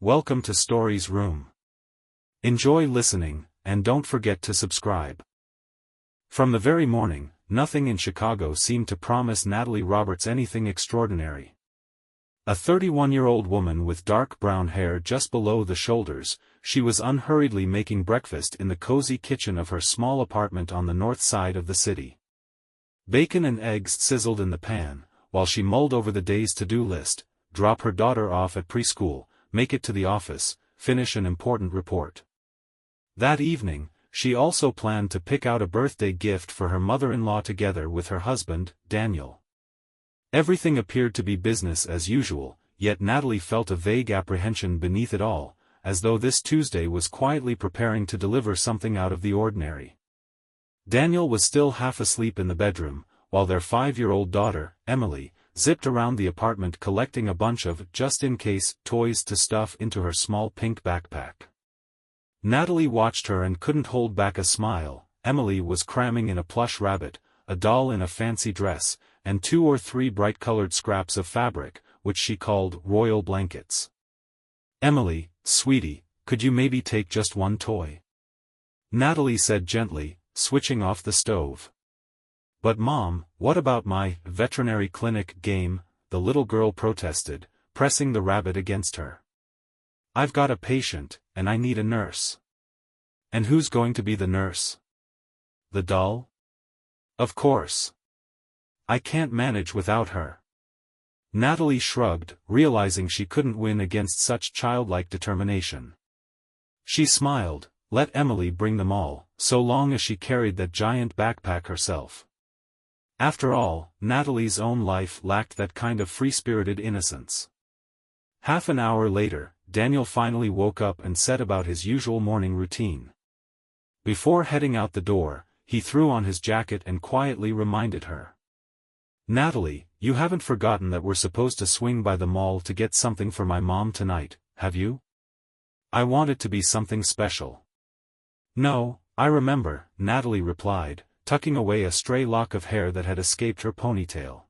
welcome to Story's Room. Enjoy listening, and don't forget to subscribe. From the very morning, nothing in Chicago seemed to promise Natalie Roberts anything extraordinary. A 31-year-old woman with dark brown hair just below the shoulders, she was unhurriedly making breakfast in the cozy kitchen of her small apartment on the north side of the city. Bacon and eggs sizzled in the pan, while she mulled over the day's to-do list: drop her daughter off at preschool, make it to the office, finish an important report. That evening, she also planned to pick out a birthday gift for her mother-in-law together with her husband, Daniel. Everything appeared to be business as usual, yet Natalie felt a vague apprehension beneath it all, as though this Tuesday was quietly preparing to deliver something out of the ordinary. Daniel was still half asleep in the bedroom, while their 5-year-old daughter, Emily, zipped around the apartment collecting a bunch of just-in-case toys to stuff into her small pink backpack. Natalie watched her and couldn't hold back a smile. Emily was cramming in a plush rabbit, a doll in a fancy dress, and 2 or 3 bright-colored scraps of fabric, which she called royal blankets. "Emily, sweetie, could you maybe take just one toy?" Natalie said gently, switching off the stove. "But Mom, what about my veterinary clinic game?" the little girl protested, pressing the rabbit against her. "I've got a patient, and I need a nurse." "And who's going to be the nurse?" "The doll?" "Of course. I can't manage without her." Natalie shrugged, realizing she couldn't win against such childlike determination. She smiled, let Emily bring them all, so long as she carried that giant backpack herself. After all, Natalie's own life lacked that kind of free-spirited innocence. Half an hour later, Daniel finally woke up and set about his usual morning routine. Before heading out the door, he threw on his jacket and quietly reminded her. "Natalie, you haven't forgotten that we're supposed to swing by the mall to get something for my mom tonight, have you?" "I want it to be something special." "No, I remember," Natalie replied, tucking away a stray lock of hair that had escaped her ponytail.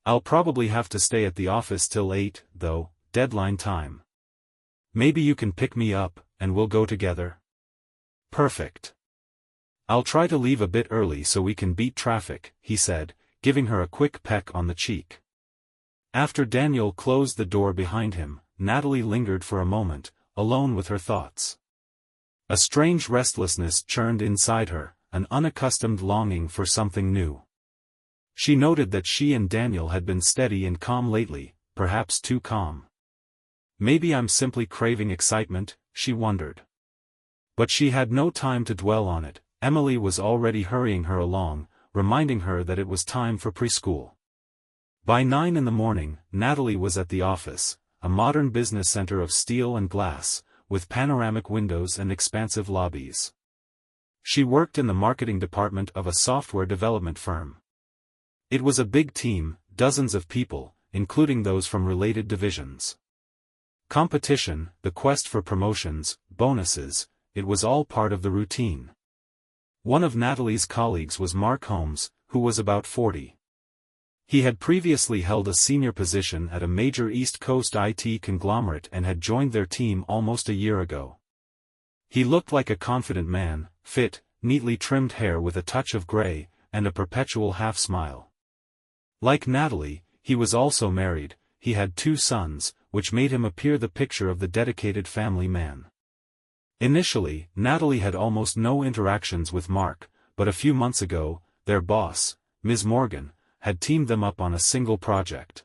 "I'll probably have to stay at the office till 8, though, deadline time. Maybe you can pick me up, and we'll go together?" "Perfect. I'll try to leave a bit early so we can beat traffic," he said, giving her a quick peck on the cheek. After Daniel closed the door behind him, Natalie lingered for a moment, alone with her thoughts. A strange restlessness churned inside her, an unaccustomed longing for something new. She noted that she and Daniel had been steady and calm lately, perhaps too calm. Maybe I'm simply craving excitement, she wondered. But she had no time to dwell on it. Emily was already hurrying her along, reminding her that it was time for preschool. By 9 in the morning, Natalie was at the office, a modern business center of steel and glass, with panoramic windows and expansive lobbies. She worked in the marketing department of a software development firm. It was a big team, dozens of people, including those from related divisions. Competition, the quest for promotions, bonuses, it was all part of the routine. One of Natalie's colleagues was Mark Holmes, who was about 40. He had previously held a senior position at a major East Coast IT conglomerate and had joined their team almost a year ago. He looked like a confident man, fit, neatly trimmed hair with a touch of gray, and a perpetual half-smile. Like Natalie, he was also married. He had 2 sons, which made him appear the picture of the dedicated family man. Initially, Natalie had almost no interactions with Mark, but a few months ago, their boss, Ms. Morgan, had teamed them up on a single project.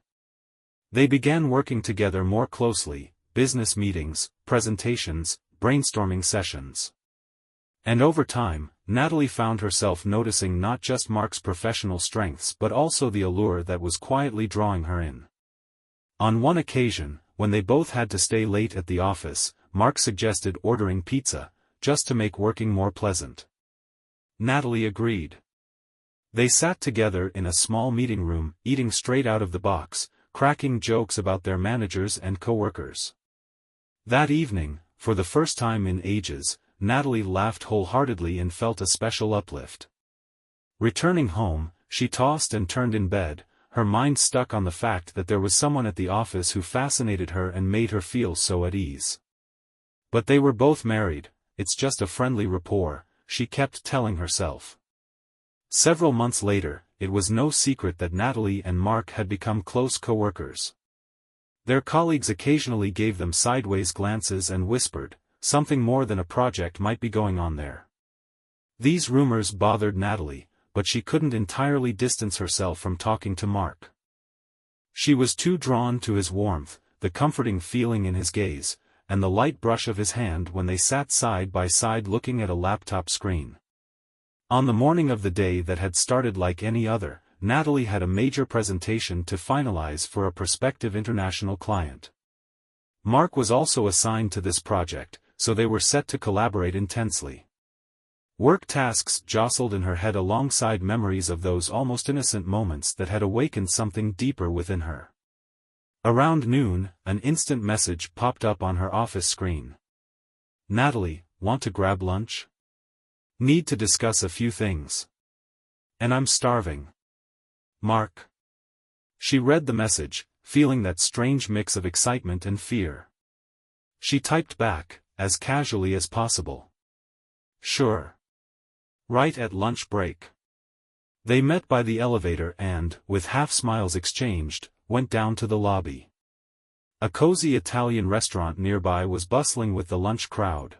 They began working together more closely, business meetings, presentations, brainstorming sessions. And over time, Natalie found herself noticing not just Mark's professional strengths but also the allure that was quietly drawing her in. On one occasion, when they both had to stay late at the office, Mark suggested ordering pizza, just to make working more pleasant. Natalie agreed. They sat together in a small meeting room, eating straight out of the box, cracking jokes about their managers and coworkers. That evening, for the first time in ages, Natalie laughed wholeheartedly and felt a special uplift. Returning home, she tossed and turned in bed, her mind stuck on the fact that there was someone at the office who fascinated her and made her feel so at ease. But they were both married, it's just a friendly rapport, she kept telling herself. Several months later, it was no secret that Natalie and Mark had become close co-workers. Their colleagues occasionally gave them sideways glances and whispered, something more than a project might be going on there. These rumors bothered Natalie, but she couldn't entirely distance herself from talking to Mark. She was too drawn to his warmth, the comforting feeling in his gaze, and the light brush of his hand when they sat side by side looking at a laptop screen. On the morning of the day that had started like any other, Natalie had a major presentation to finalize for a prospective international client. Mark was also assigned to this project, so they were set to collaborate intensely. Work tasks jostled in her head alongside memories of those almost innocent moments that had awakened something deeper within her. Around noon, an instant message popped up on her office screen. Natalie, want to grab lunch? Need to discuss a few things. And I'm starving. Mark. She read the message, feeling that strange mix of excitement and fear. She typed back, as casually as possible. Sure. Right at lunch break. They met by the elevator and, with half smiles exchanged, went down to the lobby. A cozy Italian restaurant nearby was bustling with the lunch crowd.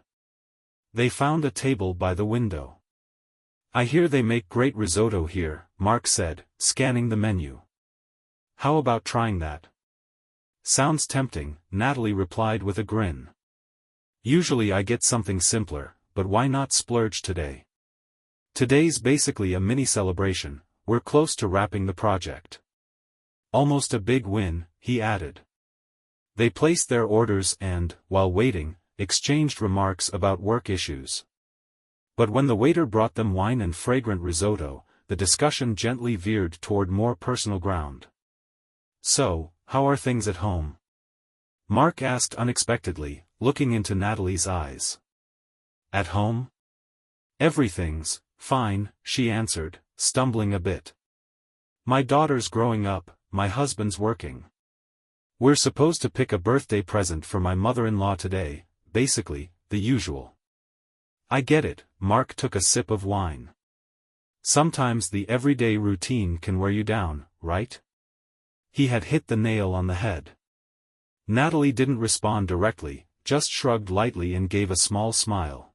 They found a table by the window. I hear they make great risotto here, Mark said, scanning the menu. How about trying that? Sounds tempting, Natalie replied with a grin. Usually I get something simpler, but why not splurge today? Today's basically a mini celebration, we're close to wrapping the project. Almost a big win, he added. They placed their orders and, while waiting, exchanged remarks about work issues. But when the waiter brought them wine and fragrant risotto, the discussion gently veered toward more personal ground. So, how are things at home? Mark asked unexpectedly, looking into Natalie's eyes. At home? Everything's fine, she answered, stumbling a bit. My daughter's growing up, my husband's working. We're supposed to pick a birthday present for my mother-in-law today, basically, the usual. I get it, Mark took a sip of wine. Sometimes the everyday routine can wear you down, right? He had hit the nail on the head. Natalie didn't respond directly, just shrugged lightly and gave a small smile.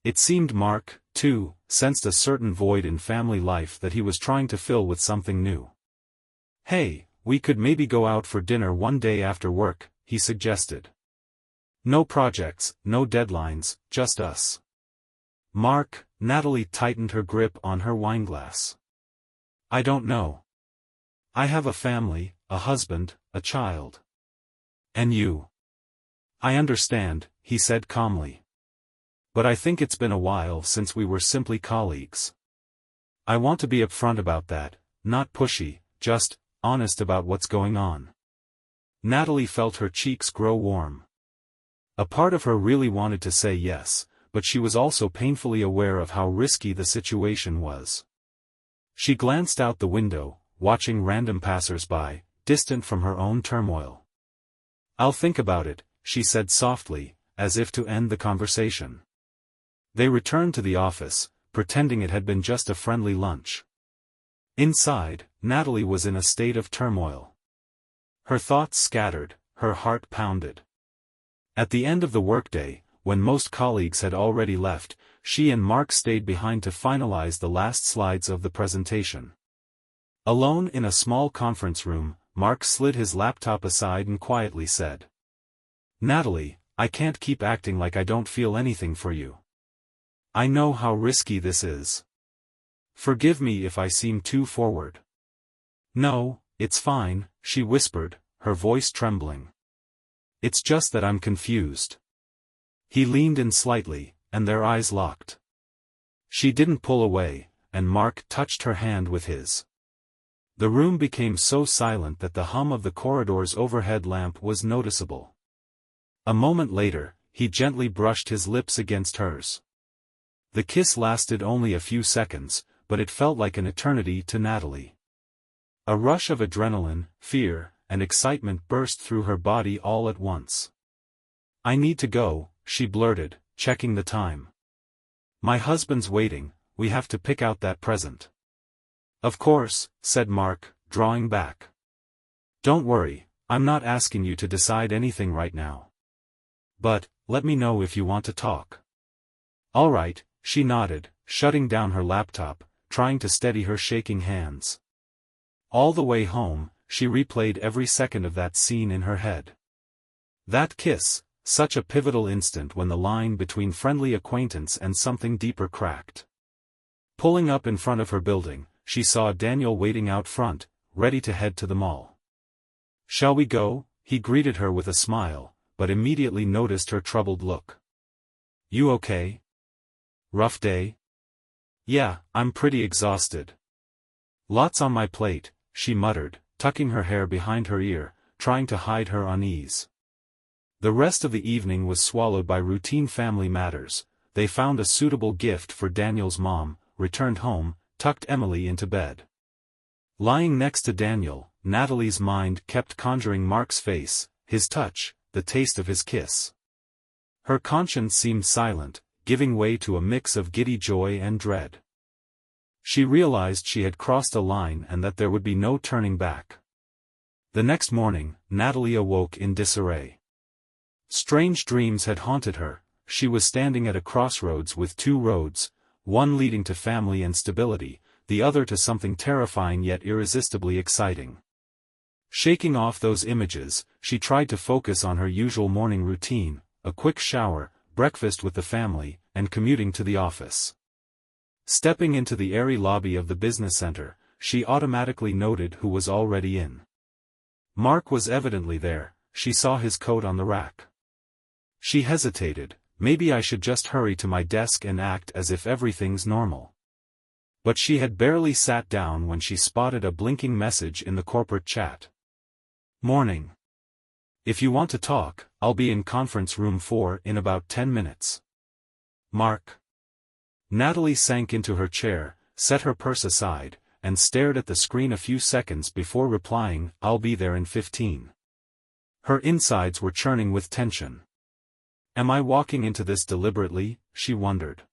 It seemed Mark, too, sensed a certain void in family life that he was trying to fill with something new. Hey, we could maybe go out for dinner one day after work, he suggested. No projects, no deadlines, just us. Mark, Natalie tightened her grip on her wineglass. I don't know. I have a family, a husband, a child. And you? I understand, he said calmly. But I think it's been a while since we were simply colleagues. I want to be upfront about that, not pushy, just honest about what's going on. Natalie felt her cheeks grow warm. A part of her really wanted to say yes, but she was also painfully aware of how risky the situation was. She glanced out the window, watching random passers-by, distant from her own turmoil. I'll think about it, she said softly, as if to end the conversation. They returned to the office, pretending it had been just a friendly lunch. Inside, Natalie was in a state of turmoil. Her thoughts scattered, her heart pounded. At the end of the workday, when most colleagues had already left, she and Mark stayed behind to finalize the last slides of the presentation. Alone in a small conference room, Mark slid his laptop aside and quietly said, Natalie, I can't keep acting like I don't feel anything for you. I know how risky this is. Forgive me if I seem too forward. No, it's fine, she whispered, her voice trembling. It's just that I'm confused. He leaned in slightly, and their eyes locked. She didn't pull away, and Mark touched her hand with his. The room became so silent that the hum of the corridor's overhead lamp was noticeable. A moment later, he gently brushed his lips against hers. The kiss lasted only a few seconds, but it felt like an eternity to Natalie. A rush of adrenaline, fear, and excitement burst through her body all at once. "I need to go," she blurted, checking the time. "My husband's waiting, we have to pick out that present." "Of course," said Mark, drawing back. "Don't worry, I'm not asking you to decide anything right now. But, let me know if you want to talk." "All right," she nodded, shutting down her laptop, trying to steady her shaking hands. All the way home, she replayed every second of that scene in her head. That kiss, such a pivotal instant when the line between friendly acquaintance and something deeper cracked. Pulling up in front of her building, she saw Daniel waiting out front, ready to head to the mall. "Shall we go?" he greeted her with a smile, but immediately noticed her troubled look. "You okay? Rough day?" "Yeah, I'm pretty exhausted. Lots on my plate," she muttered, tucking her hair behind her ear, trying to hide her unease. The rest of the evening was swallowed by routine family matters. They found a suitable gift for Daniel's mom, returned home, tucked Emily into bed. Lying next to Daniel, Natalie's mind kept conjuring Mark's face, his touch, the taste of his kiss. Her conscience seemed silent, giving way to a mix of giddy joy and dread. She realized she had crossed a line and that there would be no turning back. The next morning, Natalie awoke in disarray. Strange dreams had haunted her. She was standing at a crossroads with two roads, one leading to family and stability, the other to something terrifying yet irresistibly exciting. Shaking off those images, she tried to focus on her usual morning routine, a quick shower, breakfast with the family, and commuting to the office. Stepping into the airy lobby of the business center, she automatically noted who was already in. Mark was evidently there. She saw his coat on the rack. She hesitated. Maybe I should just hurry to my desk and act as if everything's normal. But she had barely sat down when she spotted a blinking message in the corporate chat. "Morning. If you want to talk, I'll be in conference room 4 in about 10 minutes. Mark." Natalie sank into her chair, set her purse aside, and stared at the screen a few seconds before replying, "I'll be there in 15. Her insides were churning with tension. Am I walking into this deliberately, she wondered.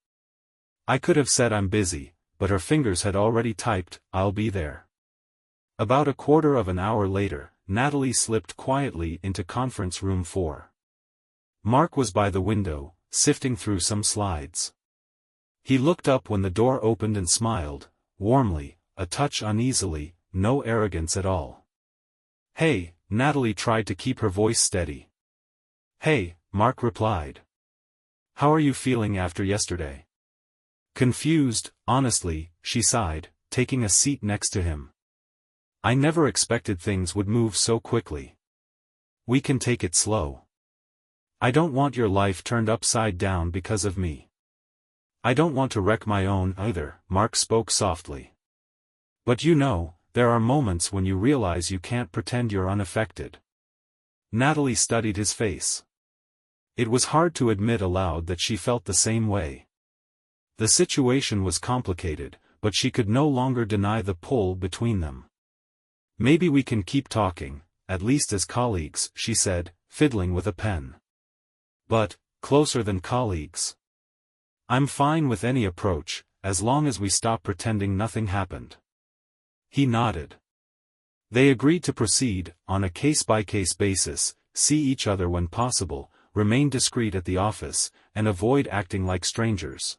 I could have said I'm busy, but her fingers had already typed, "I'll be there." About a quarter of an hour later, Natalie slipped quietly into conference room 4. Mark was by the window, sifting through some slides. He looked up when the door opened and smiled, warmly, a touch uneasily, no arrogance at all. "Hey," Natalie tried to keep her voice steady. "Hey," Mark replied. "How are you feeling after yesterday?" Confused, honestly, she sighed, taking a seat next to him. "I never expected things would move so quickly. We can take it slow. I don't want your life turned upside down because of me. I don't want to wreck my own either," Mark spoke softly. "But you know, there are moments when you realize you can't pretend you're unaffected." Natalie studied his face. It was hard to admit aloud that she felt the same way. The situation was complicated, but she could no longer deny the pull between them. "Maybe we can keep talking, at least as colleagues," she said, fiddling with a pen. "But, closer than colleagues. I'm fine with any approach, as long as we stop pretending nothing happened." He nodded. They agreed to proceed, on a case-by-case basis, see each other when possible, remain discreet at the office, and avoid acting like strangers.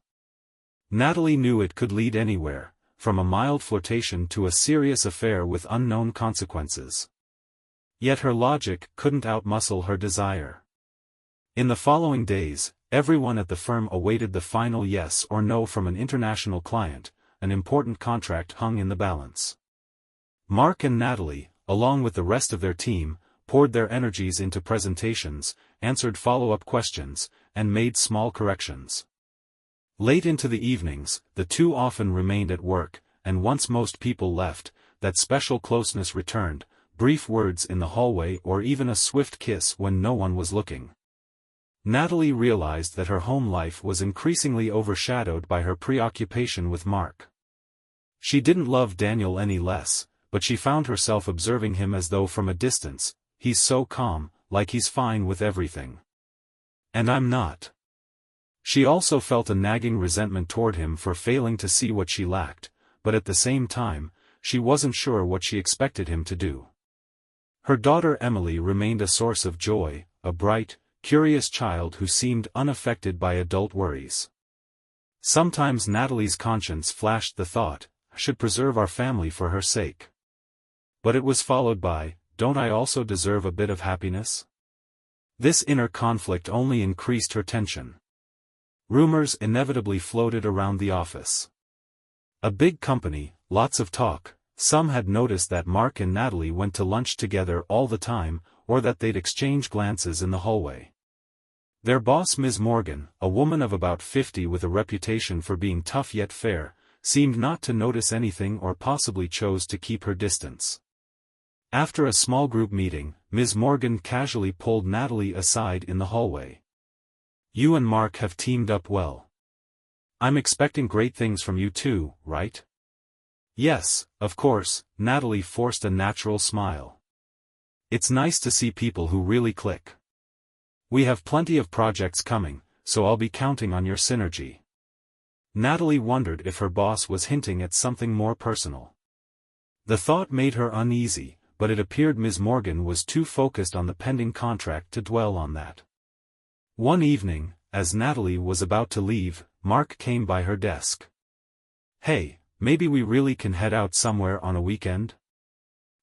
Natalie knew it could lead anywhere, from a mild flirtation to a serious affair with unknown consequences. Yet her logic couldn't outmuscle her desire. In the following days, everyone at the firm awaited the final yes or no from an international client. An important contract hung in the balance. Mark and Natalie, along with the rest of their team, poured their energies into presentations, answered follow-up questions, and made small corrections. Late into the evenings, the two often remained at work, and once most people left, that special closeness returned, brief words in the hallway or even a swift kiss when no one was looking. Natalie realized that her home life was increasingly overshadowed by her preoccupation with Mark. She didn't love Daniel any less, but she found herself observing him as though from a distance. He's so calm, like he's fine with everything. And I'm not. She also felt a nagging resentment toward him for failing to see what she lacked, but at the same time, she wasn't sure what she expected him to do. Her daughter Emily remained a source of joy, a bright, curious child who seemed unaffected by adult worries. Sometimes Natalie's conscience flashed the thought, I should preserve our family for her sake. But it was followed by, don't I also deserve a bit of happiness? This inner conflict only increased her tension. Rumors inevitably floated around the office. A big company, lots of talk. Some had noticed that Mark and Natalie went to lunch together all the time, or that they'd exchange glances in the hallway. Their boss Ms. Morgan, a woman of about 50 with a reputation for being tough yet fair, seemed not to notice anything or possibly chose to keep her distance. After a small group meeting, Ms. Morgan casually pulled Natalie aside in the hallway. You and Mark have teamed up well. I'm expecting great things from you too, right? Yes, of course, Natalie forced a natural smile. It's nice to see people who really click. We have plenty of projects coming, so I'll be counting on your synergy. Natalie wondered if her boss was hinting at something more personal. The thought made her uneasy, but it appeared Ms. Morgan was too focused on the pending contract to dwell on that. One evening, as Natalie was about to leave, Mark came by her desk. Hey, maybe we really can head out somewhere on a weekend?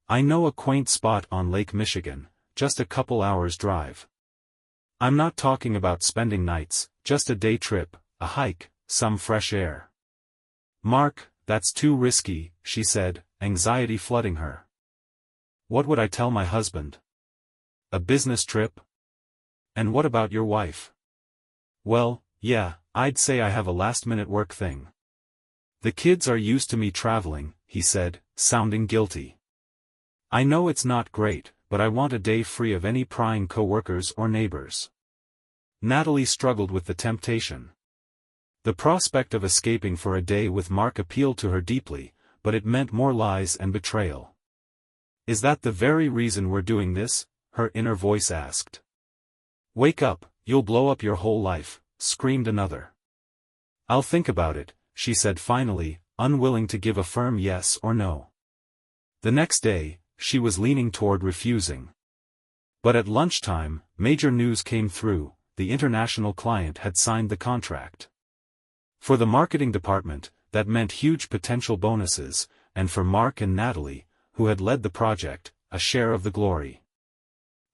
I know a quaint spot on Lake Michigan, just a couple hours drive. I'm not talking about spending nights, just a day trip, a hike, some fresh air. Mark, that's too risky, she said, anxiety flooding her. What would I tell my husband? A business trip? And what about your wife? Well, yeah, I'd say I have a last-minute work thing. The kids are used to me traveling, he said, sounding guilty. I know it's not great, but I want a day free of any prying coworkers or neighbors. Natalie struggled with the temptation. The prospect of escaping for a day with Mark appealed to her deeply, but it meant more lies and betrayal. Is that the very reason we're doing this? Her inner voice asked. Wake up, you'll blow up your whole life, screamed another. I'll think about it, she said finally, unwilling to give a firm yes or no. The next day, she was leaning toward refusing. But at lunchtime, major news came through, the international client had signed the contract. For the marketing department, that meant huge potential bonuses, and for Mark and Natalie, who had led the project, a share of the glory.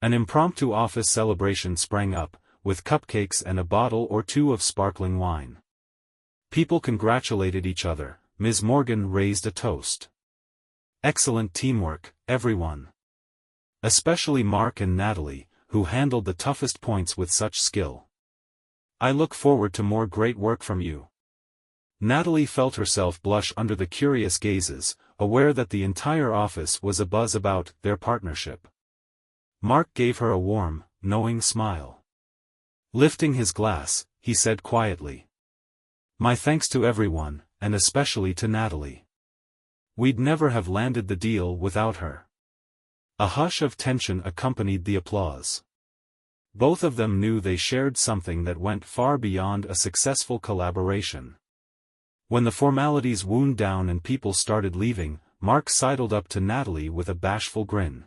An impromptu office celebration sprang up, with cupcakes and a bottle or two of sparkling wine. People congratulated each other. Ms. Morgan raised a toast. Excellent teamwork, everyone. Especially Mark and Natalie, who handled the toughest points with such skill. I look forward to more great work from you. Natalie felt herself blush under the curious gazes, aware that the entire office was abuzz about their partnership. Mark gave her a warm, knowing smile. Lifting his glass, he said quietly. My thanks to everyone, and especially to Natalie. We'd never have landed the deal without her. A hush of tension accompanied the applause. Both of them knew they shared something that went far beyond a successful collaboration. When the formalities wound down and people started leaving, Mark sidled up to Natalie with a bashful grin.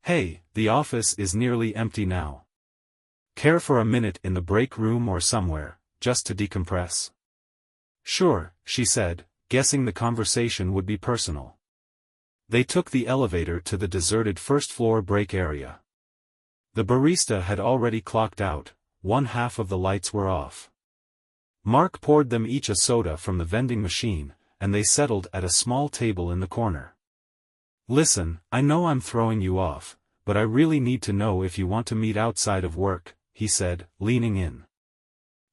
Hey, the office is nearly empty now. Care for a minute in the break room or somewhere, just to decompress? Sure, she said, guessing the conversation would be personal. They took the elevator to the deserted first-floor break area. The barista had already clocked out, one half of the lights were off. Mark poured them each a soda from the vending machine, and they settled at a small table in the corner. Listen, I know I'm throwing you off, but I really need to know if you want to meet outside of work, he said, leaning in.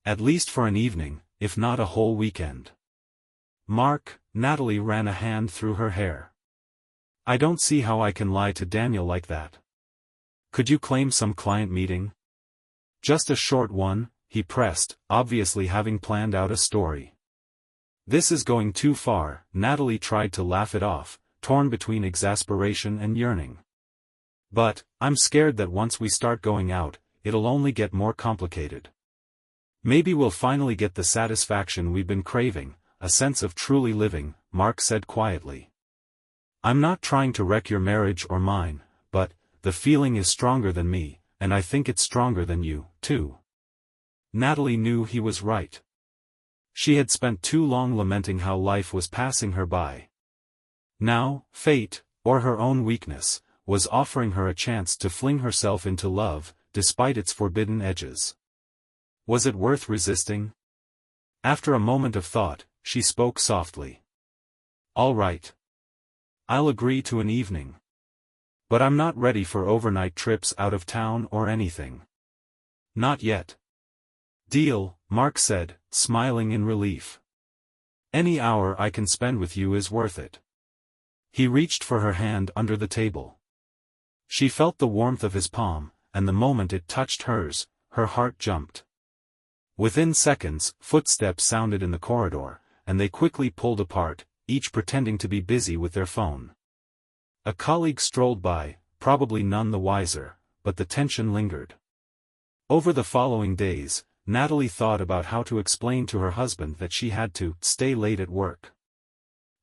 At least for an evening, if not a whole weekend. Mark, Natalie ran a hand through her hair. I don't see how I can lie to Daniel like that. Could you claim some client meeting? Just a short one, he pressed, obviously having planned out a story. This is going too far, Natalie tried to laugh it off, torn between exasperation and yearning. But, I'm scared that once we start going out, it'll only get more complicated. Maybe we'll finally get the satisfaction we've been craving, a sense of truly living, Mark said quietly. I'm not trying to wreck your marriage or mine, but, the feeling is stronger than me, and I think it's stronger than you, too. Natalie knew he was right. She had spent too long lamenting how life was passing her by. Now, fate, or her own weakness, was offering her a chance to fling herself into love, despite its forbidden edges. Was it worth resisting? After a moment of thought, she spoke softly. All right. I'll agree to an evening. But I'm not ready for overnight trips out of town or anything. Not yet. Deal, Mark said, smiling in relief. Any hour I can spend with you is worth it. He reached for her hand under the table. She felt the warmth of his palm, and the moment it touched hers, her heart jumped. Within seconds, footsteps sounded in the corridor, and they quickly pulled apart, each pretending to be busy with their phone. A colleague strolled by, probably none the wiser, but the tension lingered. Over the following days, Natalie thought about how to explain to her husband that she had to stay late at work.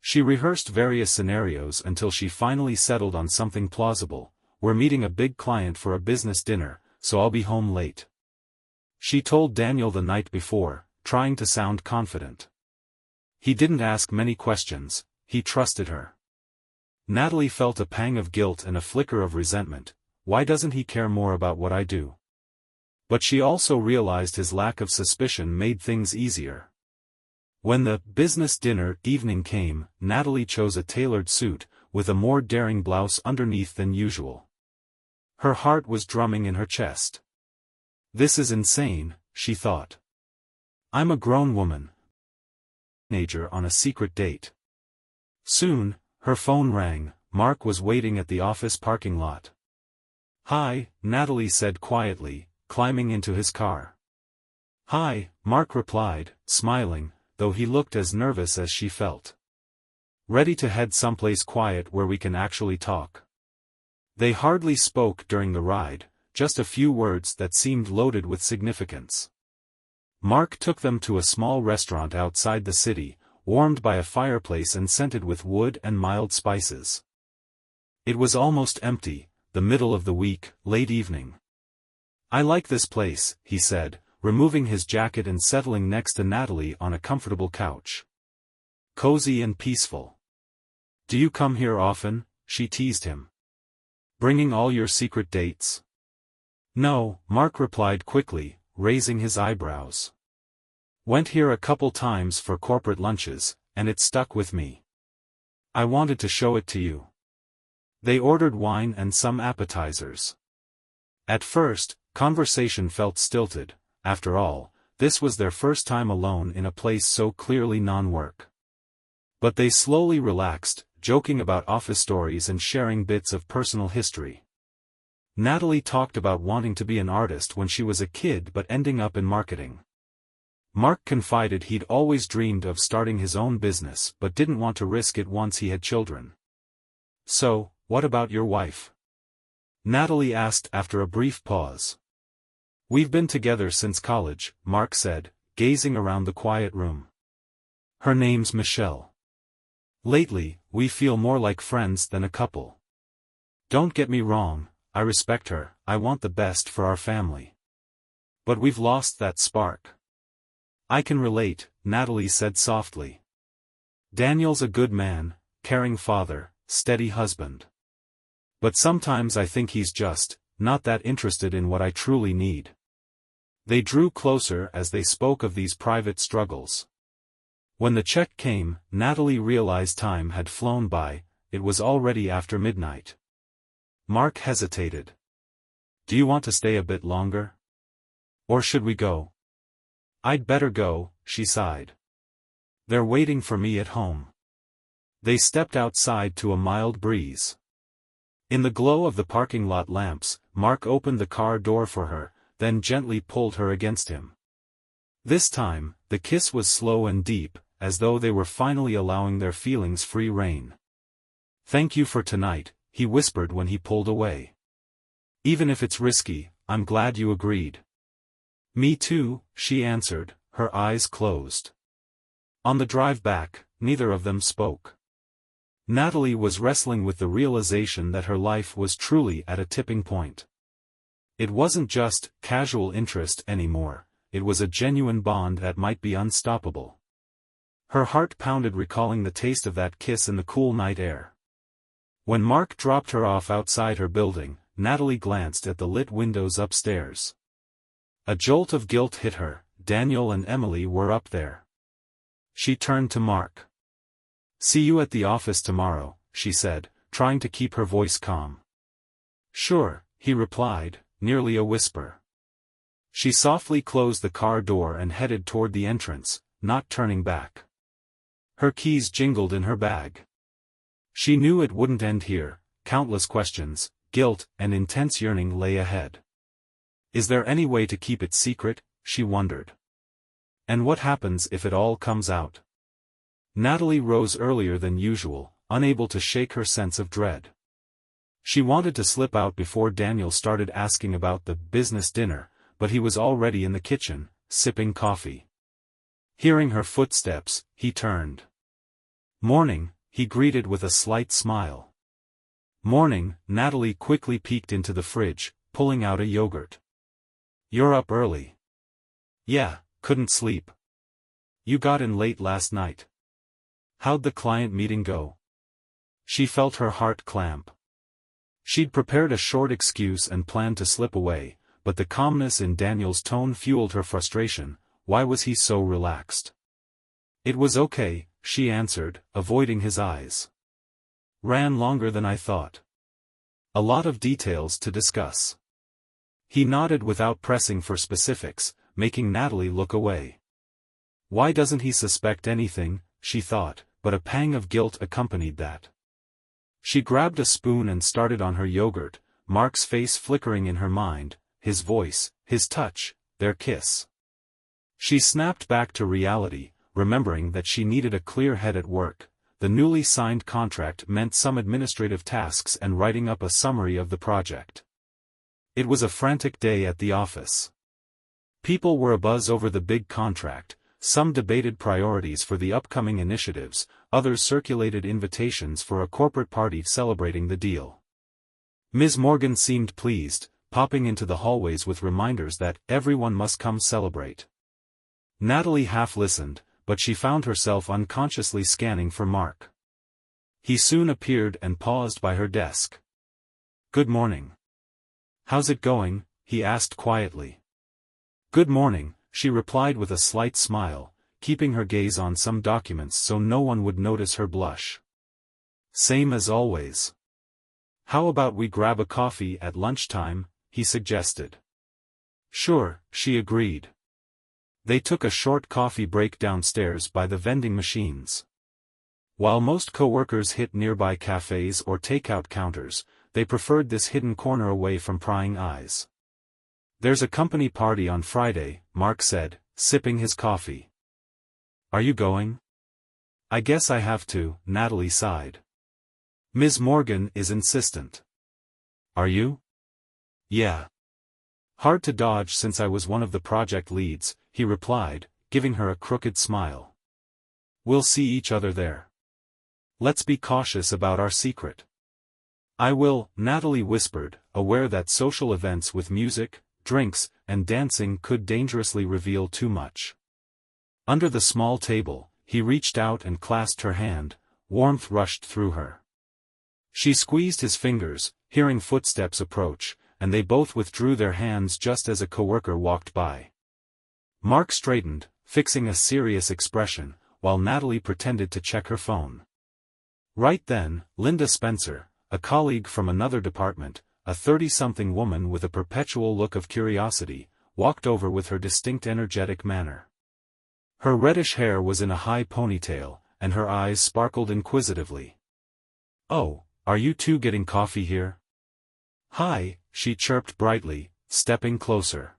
She rehearsed various scenarios until she finally settled on something plausible. We're meeting a big client for a business dinner, so I'll be home late. She told Daniel the night before, trying to sound confident. He didn't ask many questions, he trusted her. Natalie felt a pang of guilt and a flicker of resentment. Why doesn't he care more about what I do? But she also realized his lack of suspicion made things easier. When the business dinner evening came, Natalie chose a tailored suit, with a more daring blouse underneath than usual. Her heart was drumming in her chest. This is insane, she thought. I'm a grown woman. Teenager on a secret date. Soon, her phone rang. Mark was waiting at the office parking lot. Hi, Natalie said quietly, climbing into his car. Hi, Mark replied, smiling, though he looked as nervous as she felt. Ready to head someplace quiet where we can actually talk. They hardly spoke during the ride, just a few words that seemed loaded with significance. Mark took them to a small restaurant outside the city, warmed by a fireplace and scented with wood and mild spices. It was almost empty, the middle of the week, late evening. I like this place, he said, removing his jacket and settling next to Natalie on a comfortable couch. Cozy and peaceful. Do you come here often? She teased him. Bringing all your secret dates? No, Mark replied quickly, raising his eyebrows. Went here a couple times for corporate lunches, and it stuck with me. I wanted to show it to you. They ordered wine and some appetizers. At first, conversation felt stilted. After all, this was their first time alone in a place so clearly non-work. But they slowly relaxed, joking about office stories and sharing bits of personal history. Natalie talked about wanting to be an artist when she was a kid but ending up in marketing. Mark confided he'd always dreamed of starting his own business but didn't want to risk it once he had children. So, what about your wife? Natalie asked after a brief pause. We've been together since college, Mark said, gazing around the quiet room. Her name's Michelle. Lately, we feel more like friends than a couple. Don't get me wrong, I respect her, I want the best for our family. But we've lost that spark. I can relate, Natalie said softly. Daniel's a good man, caring father, steady husband. But sometimes I think he's just not that interested in what I truly need. They drew closer as they spoke of these private struggles. When the check came, Natalie realized time had flown by. It was already after midnight. Mark hesitated. Do you want to stay a bit longer? Or should we go? I'd better go, she sighed. They're waiting for me at home. They stepped outside to a mild breeze. In the glow of the parking lot lamps, Mark opened the car door for her, then gently pulled her against him. This time, the kiss was slow and deep, as though they were finally allowing their feelings free rein. "Thank you for tonight," he whispered when he pulled away. "Even if it's risky, I'm glad you agreed." "Me too," she answered, her eyes closed. On the drive back, neither of them spoke. Natalie was wrestling with the realization that her life was truly at a tipping point. It wasn't just casual interest anymore, it was a genuine bond that might be unstoppable. Her heart pounded recalling the taste of that kiss in the cool night air. When Mark dropped her off outside her building, Natalie glanced at the lit windows upstairs. A jolt of guilt hit her. Daniel and Emily were up there. She turned to Mark. "See you at the office tomorrow," she said, trying to keep her voice calm. "Sure," he replied, nearly a whisper. She softly closed the car door and headed toward the entrance, not turning back. Her keys jingled in her bag. She knew it wouldn't end here. Countless questions, guilt, and intense yearning lay ahead. Is there any way to keep it secret, she wondered. And what happens if it all comes out? Natalie rose earlier than usual, unable to shake her sense of dread. She wanted to slip out before Daniel started asking about the business dinner, but he was already in the kitchen, sipping coffee. Hearing her footsteps, he turned. "Morning," he greeted with a slight smile. "Morning," Natalie quickly peeked into the fridge, pulling out a yogurt. "You're up early." "Yeah, couldn't sleep." "You got in late last night. How'd the client meeting go?" She felt her heart clamp. She'd prepared a short excuse and planned to slip away, but the calmness in Daniel's tone fueled her frustration. Why was he so relaxed? "It was okay," she answered, avoiding his eyes. "Ran longer than I thought. A lot of details to discuss." He nodded without pressing for specifics, making Natalie look away. Why doesn't he suspect anything, she thought, but a pang of guilt accompanied that. She grabbed a spoon and started on her yogurt, Mark's face flickering in her mind, his voice, his touch, their kiss. She snapped back to reality, remembering that she needed a clear head at work. The newly signed contract meant some administrative tasks and writing up a summary of the project. It was a frantic day at the office. People were abuzz over the big contract, some debated priorities for the upcoming initiatives, others circulated invitations for a corporate party celebrating the deal. Ms. Morgan seemed pleased, popping into the hallways with reminders that everyone must come celebrate. Natalie half listened, but she found herself unconsciously scanning for Mark. He soon appeared and paused by her desk. "Good morning. How's it going?" he asked quietly. "Good morning," she replied with a slight smile, keeping her gaze on some documents so no one would notice her blush. "Same as always. How about we grab a coffee at lunchtime?" he suggested. "Sure," she agreed. They took a short coffee break downstairs by the vending machines. While most coworkers hit nearby cafes or takeout counters, they preferred this hidden corner away from prying eyes. "There's a company party on Friday," Mark said, sipping his coffee. "Are you going?" "I guess I have to," Natalie sighed. "Ms. Morgan is insistent." "Are you?" "Yeah. Hard to dodge since I was one of the project leads," he replied, giving her a crooked smile. "We'll see each other there. Let's be cautious about our secret." "I will," Natalie whispered, aware that social events with music, drinks, and dancing could dangerously reveal too much. Under the small table, he reached out and clasped her hand. Warmth rushed through her. She squeezed his fingers, hearing footsteps approach, and they both withdrew their hands just as a coworker walked by. Mark straightened, fixing a serious expression, while Natalie pretended to check her phone. Right then, Linda Spencer, a colleague from another department, a 30-something woman with a perpetual look of curiosity, walked over with her distinct energetic manner. Her reddish hair was in a high ponytail, and her eyes sparkled inquisitively. "Oh, are you two getting coffee here?" "Hi," she chirped brightly, stepping closer.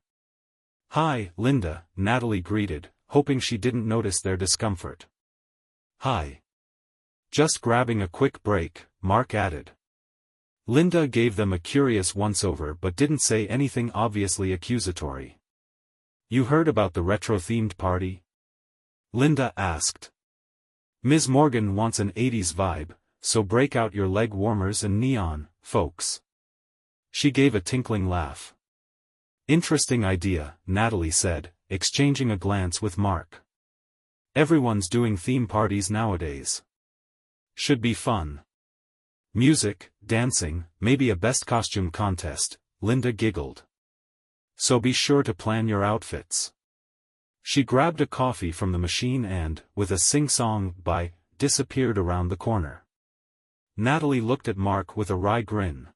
"Hi, Linda," Natalie greeted, hoping she didn't notice their discomfort. "Hi." Just grabbing a quick break, Mark added. Linda gave them a curious once-over but didn't say anything obviously accusatory. You heard about the retro-themed party? Linda asked. Ms. Morgan wants an 80s vibe, so break out your leg warmers and neon, folks. She gave a tinkling laugh. Interesting idea, Natalie said, exchanging a glance with Mark. Everyone's doing theme parties nowadays. Should be fun. Music, dancing, maybe a best costume contest, Linda giggled. So be sure to plan your outfits. She grabbed a coffee from the machine and, with a sing-song bye, disappeared around the corner. Natalie looked at Mark with a wry grin.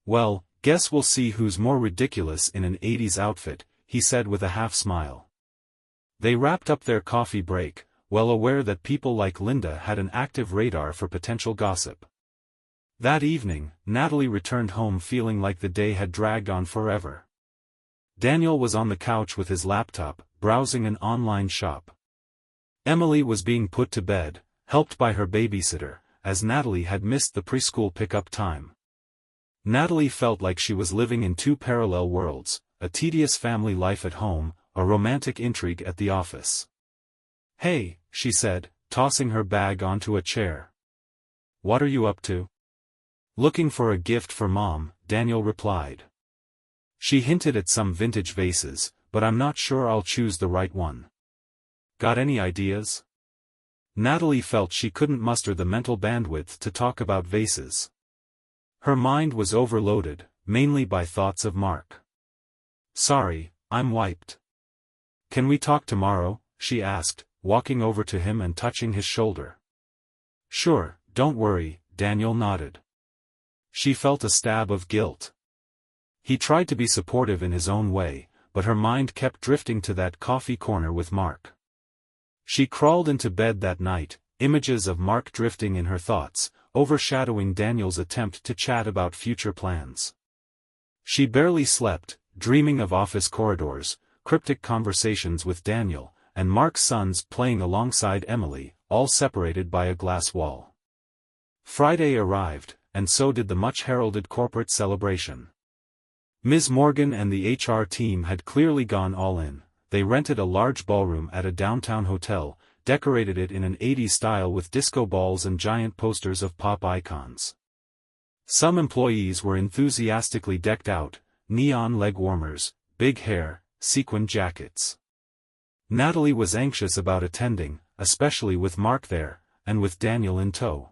Well, guess we'll see who's more ridiculous in an 80s outfit, he said with a half-smile. They wrapped up their coffee break, well aware that people like Linda had an active radar for potential gossip. That evening, Natalie returned home feeling like the day had dragged on forever. Daniel was on the couch with his laptop, browsing an online shop. Emily was being put to bed, helped by her babysitter, as Natalie had missed the preschool pickup time. Natalie felt like she was living in two parallel worlds, a tedious family life at home, a romantic intrigue at the office. Hey, she said, tossing her bag onto a chair. What are you up to? Looking for a gift for Mom, Daniel replied. She hinted at some vintage vases, but I'm not sure I'll choose the right one. Got any ideas? Natalie felt she couldn't muster the mental bandwidth to talk about vases. Her mind was overloaded, mainly by thoughts of Mark. Sorry, I'm wiped. Can we talk tomorrow? She asked, walking over to him and touching his shoulder. Sure, don't worry, Daniel nodded. She felt a stab of guilt. He tried to be supportive in his own way, but her mind kept drifting to that coffee corner with Mark. She crawled into bed that night, images of Mark drifting in her thoughts, overshadowing Daniel's attempt to chat about future plans. She barely slept, dreaming of office corridors, cryptic conversations with Daniel, and Mark's sons playing alongside Emily, all separated by a glass wall. Friday arrived, and so did the much-heralded corporate celebration. Ms. Morgan and the HR team had clearly gone all in. They rented a large ballroom at a downtown hotel, decorated it in an 80s style with disco balls and giant posters of pop icons. Some employees were enthusiastically decked out, neon leg warmers, big hair, sequin jackets. Natalie was anxious about attending, especially with Mark there, and with Daniel in tow.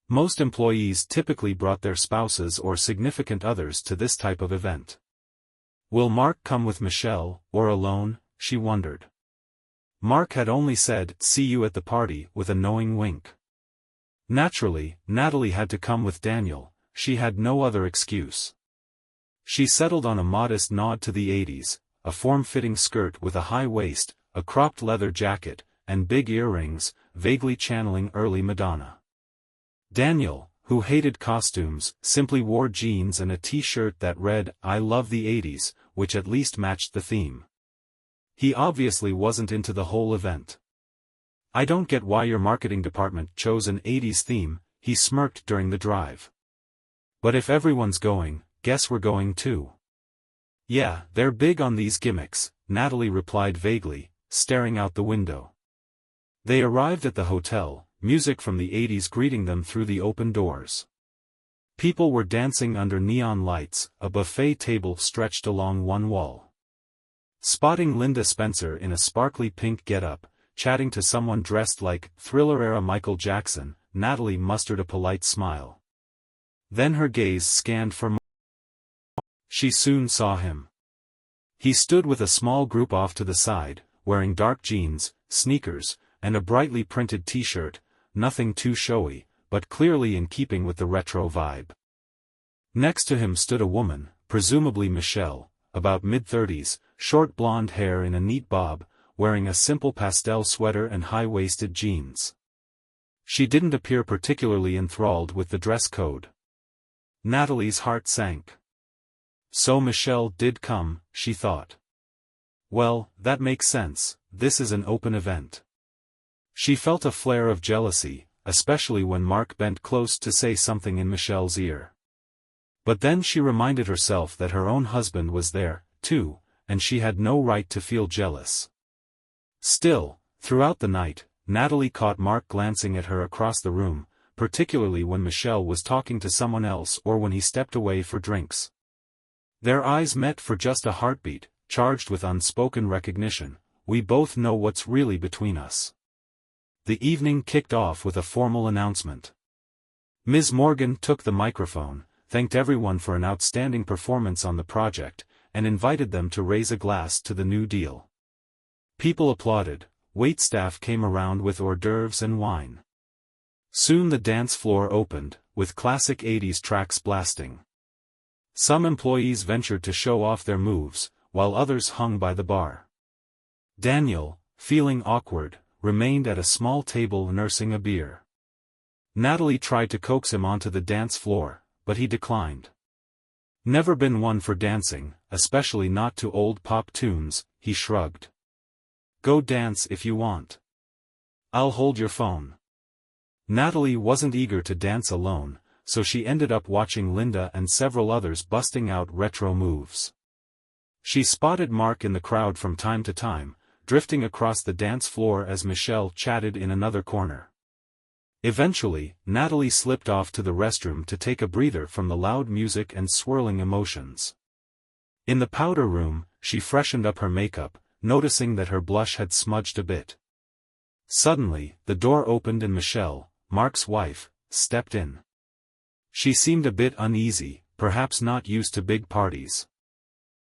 Most employees typically brought their spouses or significant others to this type of event. Will Mark come with Michelle, or alone, she wondered. Mark had only said, see you at the party, with a knowing wink. Naturally, Natalie had to come with Daniel, she had no other excuse. She settled on a modest nod to the 80s, a form-fitting skirt with a high waist, a cropped leather jacket, and big earrings, vaguely channeling early Madonna. Daniel, who hated costumes, simply wore jeans and a t-shirt that read, I love the 80s, which at least matched the theme. He obviously wasn't into the whole event. I don't get why your marketing department chose an 80s theme, he smirked during the drive. But if everyone's going, guess we're going too. Yeah, they're big on these gimmicks, Natalie replied vaguely, staring out the window. They arrived at the hotel, music from the 80s greeting them through the open doors. People were dancing under neon lights, a buffet table stretched along one wall. Spotting Linda Spencer in a sparkly pink getup, chatting to someone dressed like Thriller-era Michael Jackson, Natalie mustered a polite smile. Then her gaze scanned for Mark. She soon saw him. He stood with a small group off to the side, wearing dark jeans, sneakers, and a brightly printed t-shirt, nothing too showy, but clearly in keeping with the retro vibe. Next to him stood a woman, presumably Michelle, about mid-30s, short blonde hair in a neat bob, wearing a simple pastel sweater and high-waisted jeans. She didn't appear particularly enthralled with the dress code. Natalie's heart sank. So Michelle did come, she thought. Well, that makes sense, this is an open event. She felt a flare of jealousy, especially when Mark bent close to say something in Michelle's ear. But then she reminded herself that her own husband was there, too, and she had no right to feel jealous. Still, throughout the night, Natalie caught Mark glancing at her across the room, particularly when Michelle was talking to someone else or when he stepped away for drinks. Their eyes met for just a heartbeat, charged with unspoken recognition. We both know what's really between us. The evening kicked off with a formal announcement. Ms. Morgan took the microphone, thanked everyone for an outstanding performance on the project, and invited them to raise a glass to the new deal. People applauded, waitstaff came around with hors d'oeuvres and wine. Soon the dance floor opened, with classic 80s tracks blasting. Some employees ventured to show off their moves, while others hung by the bar. Daniel, feeling awkward, remained at a small table nursing a beer. Natalie tried to coax him onto the dance floor, but he declined. Never been one for dancing, especially not to old pop tunes, he shrugged. Go dance if you want. I'll hold your phone. Natalie wasn't eager to dance alone, so she ended up watching Linda and several others busting out retro moves. She spotted Mark in the crowd from time to time, drifting across the dance floor as Michelle chatted in another corner. Eventually, Natalie slipped off to the restroom to take a breather from the loud music and swirling emotions. In the powder room, she freshened up her makeup, noticing that her blush had smudged a bit. Suddenly, the door opened and Michelle, Mark's wife, stepped in. She seemed a bit uneasy, perhaps not used to big parties.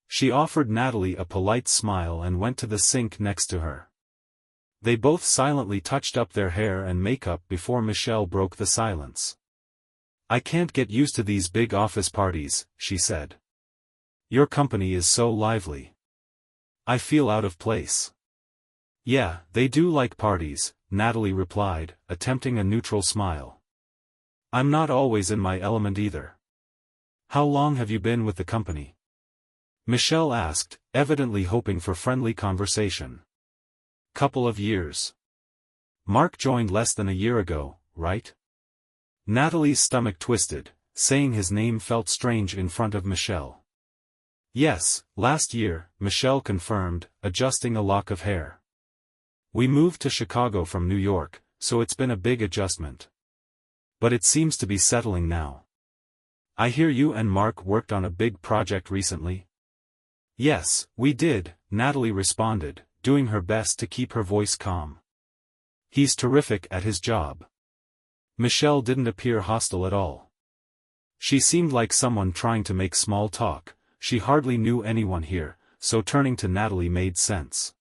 She offered Natalie a polite smile and went to the sink next to her. They both silently touched up their hair and makeup before Michelle broke the silence. I can't get used to these big office parties, she said. Your company is so lively. I feel out of place. Yeah, they do like parties, Natalie replied, attempting a neutral smile. I'm not always in my element either. How long have you been with the company? Michelle asked, evidently hoping for friendly conversation. Couple of years. Mark joined less than a year ago, right? Natalie's stomach twisted, saying his name felt strange in front of Michelle. Yes, last year, Michelle confirmed, adjusting a lock of hair. We moved to Chicago from New York, so it's been a big adjustment. But it seems to be settling now. I hear you and Mark worked on a big project recently? Yes, we did, Natalie responded, doing her best to keep her voice calm. He's terrific at his job. Michelle didn't appear hostile at all. She seemed like someone trying to make small talk. She hardly knew anyone here, so turning to Natalie made sense.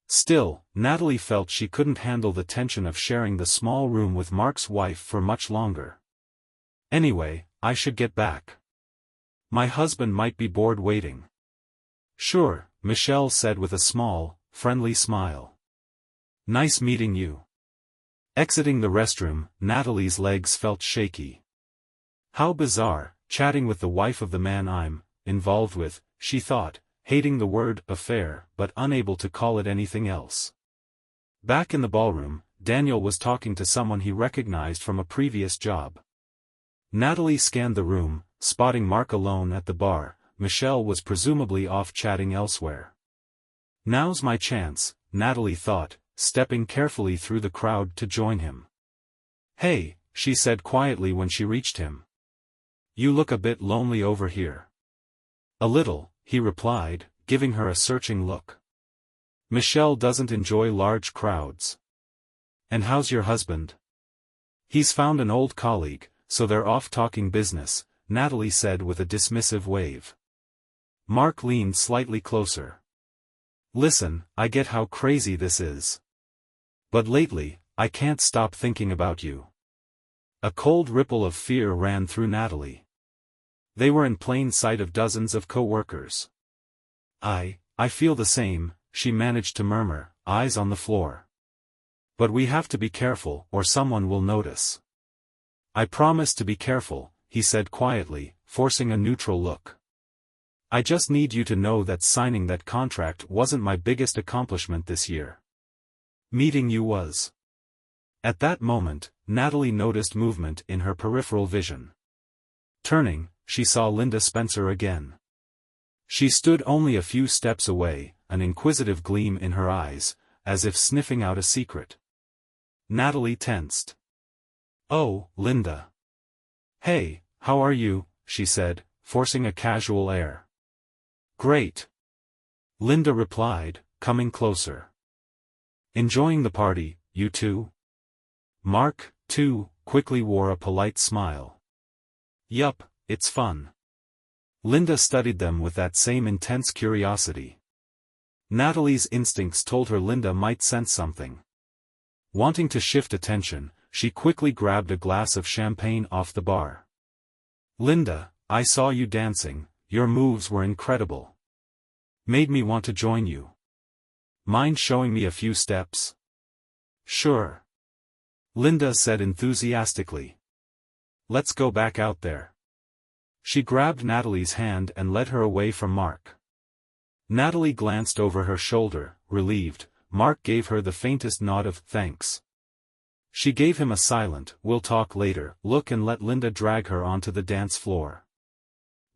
Still, Natalie felt she couldn't handle the tension of sharing the small room with Mark's wife for much longer. Anyway, I should get back. My husband might be bored waiting. Sure, Michelle said with a small, friendly smile. Nice meeting you. Exiting the restroom, Natalie's legs felt shaky. How bizarre, chatting with the wife of the man I'm involved with, she thought, hating the word affair but unable to call it anything else. Back in the ballroom, Daniel was talking to someone he recognized from a previous job. Natalie scanned the room, spotting Mark alone at the bar. Michelle was presumably off chatting elsewhere. Now's my chance, Natalie thought, stepping carefully through the crowd to join him. Hey, she said quietly when she reached him. You look a bit lonely over here. A little, he replied, giving her a searching look. Michelle doesn't enjoy large crowds. And how's your husband? He's found an old colleague, so they're off talking business, Natalie said with a dismissive wave. Mark leaned slightly closer. Listen, I get how crazy this is. But lately, I can't stop thinking about you. A cold ripple of fear ran through Natalie. They were in plain sight of dozens of co-workers. I feel the same, she managed to murmur, eyes on the floor. But we have to be careful or someone will notice. I promise to be careful, he said quietly, forcing a neutral look. I just need you to know that signing that contract wasn't my biggest accomplishment this year. Meeting you was. At that moment, Natalie noticed movement in her peripheral vision. Turning, she saw Linda Spencer again. She stood only a few steps away, an inquisitive gleam in her eyes, as if sniffing out a secret. Natalie tensed. "Oh, Linda. Hey, how are you?" she said, forcing a casual air. "Great," Linda replied, coming closer. "Enjoying the party, you two?" Mark, too, quickly wore a polite smile. "Yup, it's fun." Linda studied them with that same intense curiosity. Natalie's instincts told her Linda might sense something. Wanting to shift attention, she quickly grabbed a glass of champagne off the bar. "Linda, I saw you dancing, your moves were incredible. Made me want to join you. Mind showing me a few steps?" "Sure," Linda said enthusiastically. "Let's go back out there." She grabbed Natalie's hand and led her away from Mark. Natalie glanced over her shoulder, relieved. Mark gave her the faintest nod of thanks. She gave him a silent, "we'll talk later" look and let Linda drag her onto the dance floor.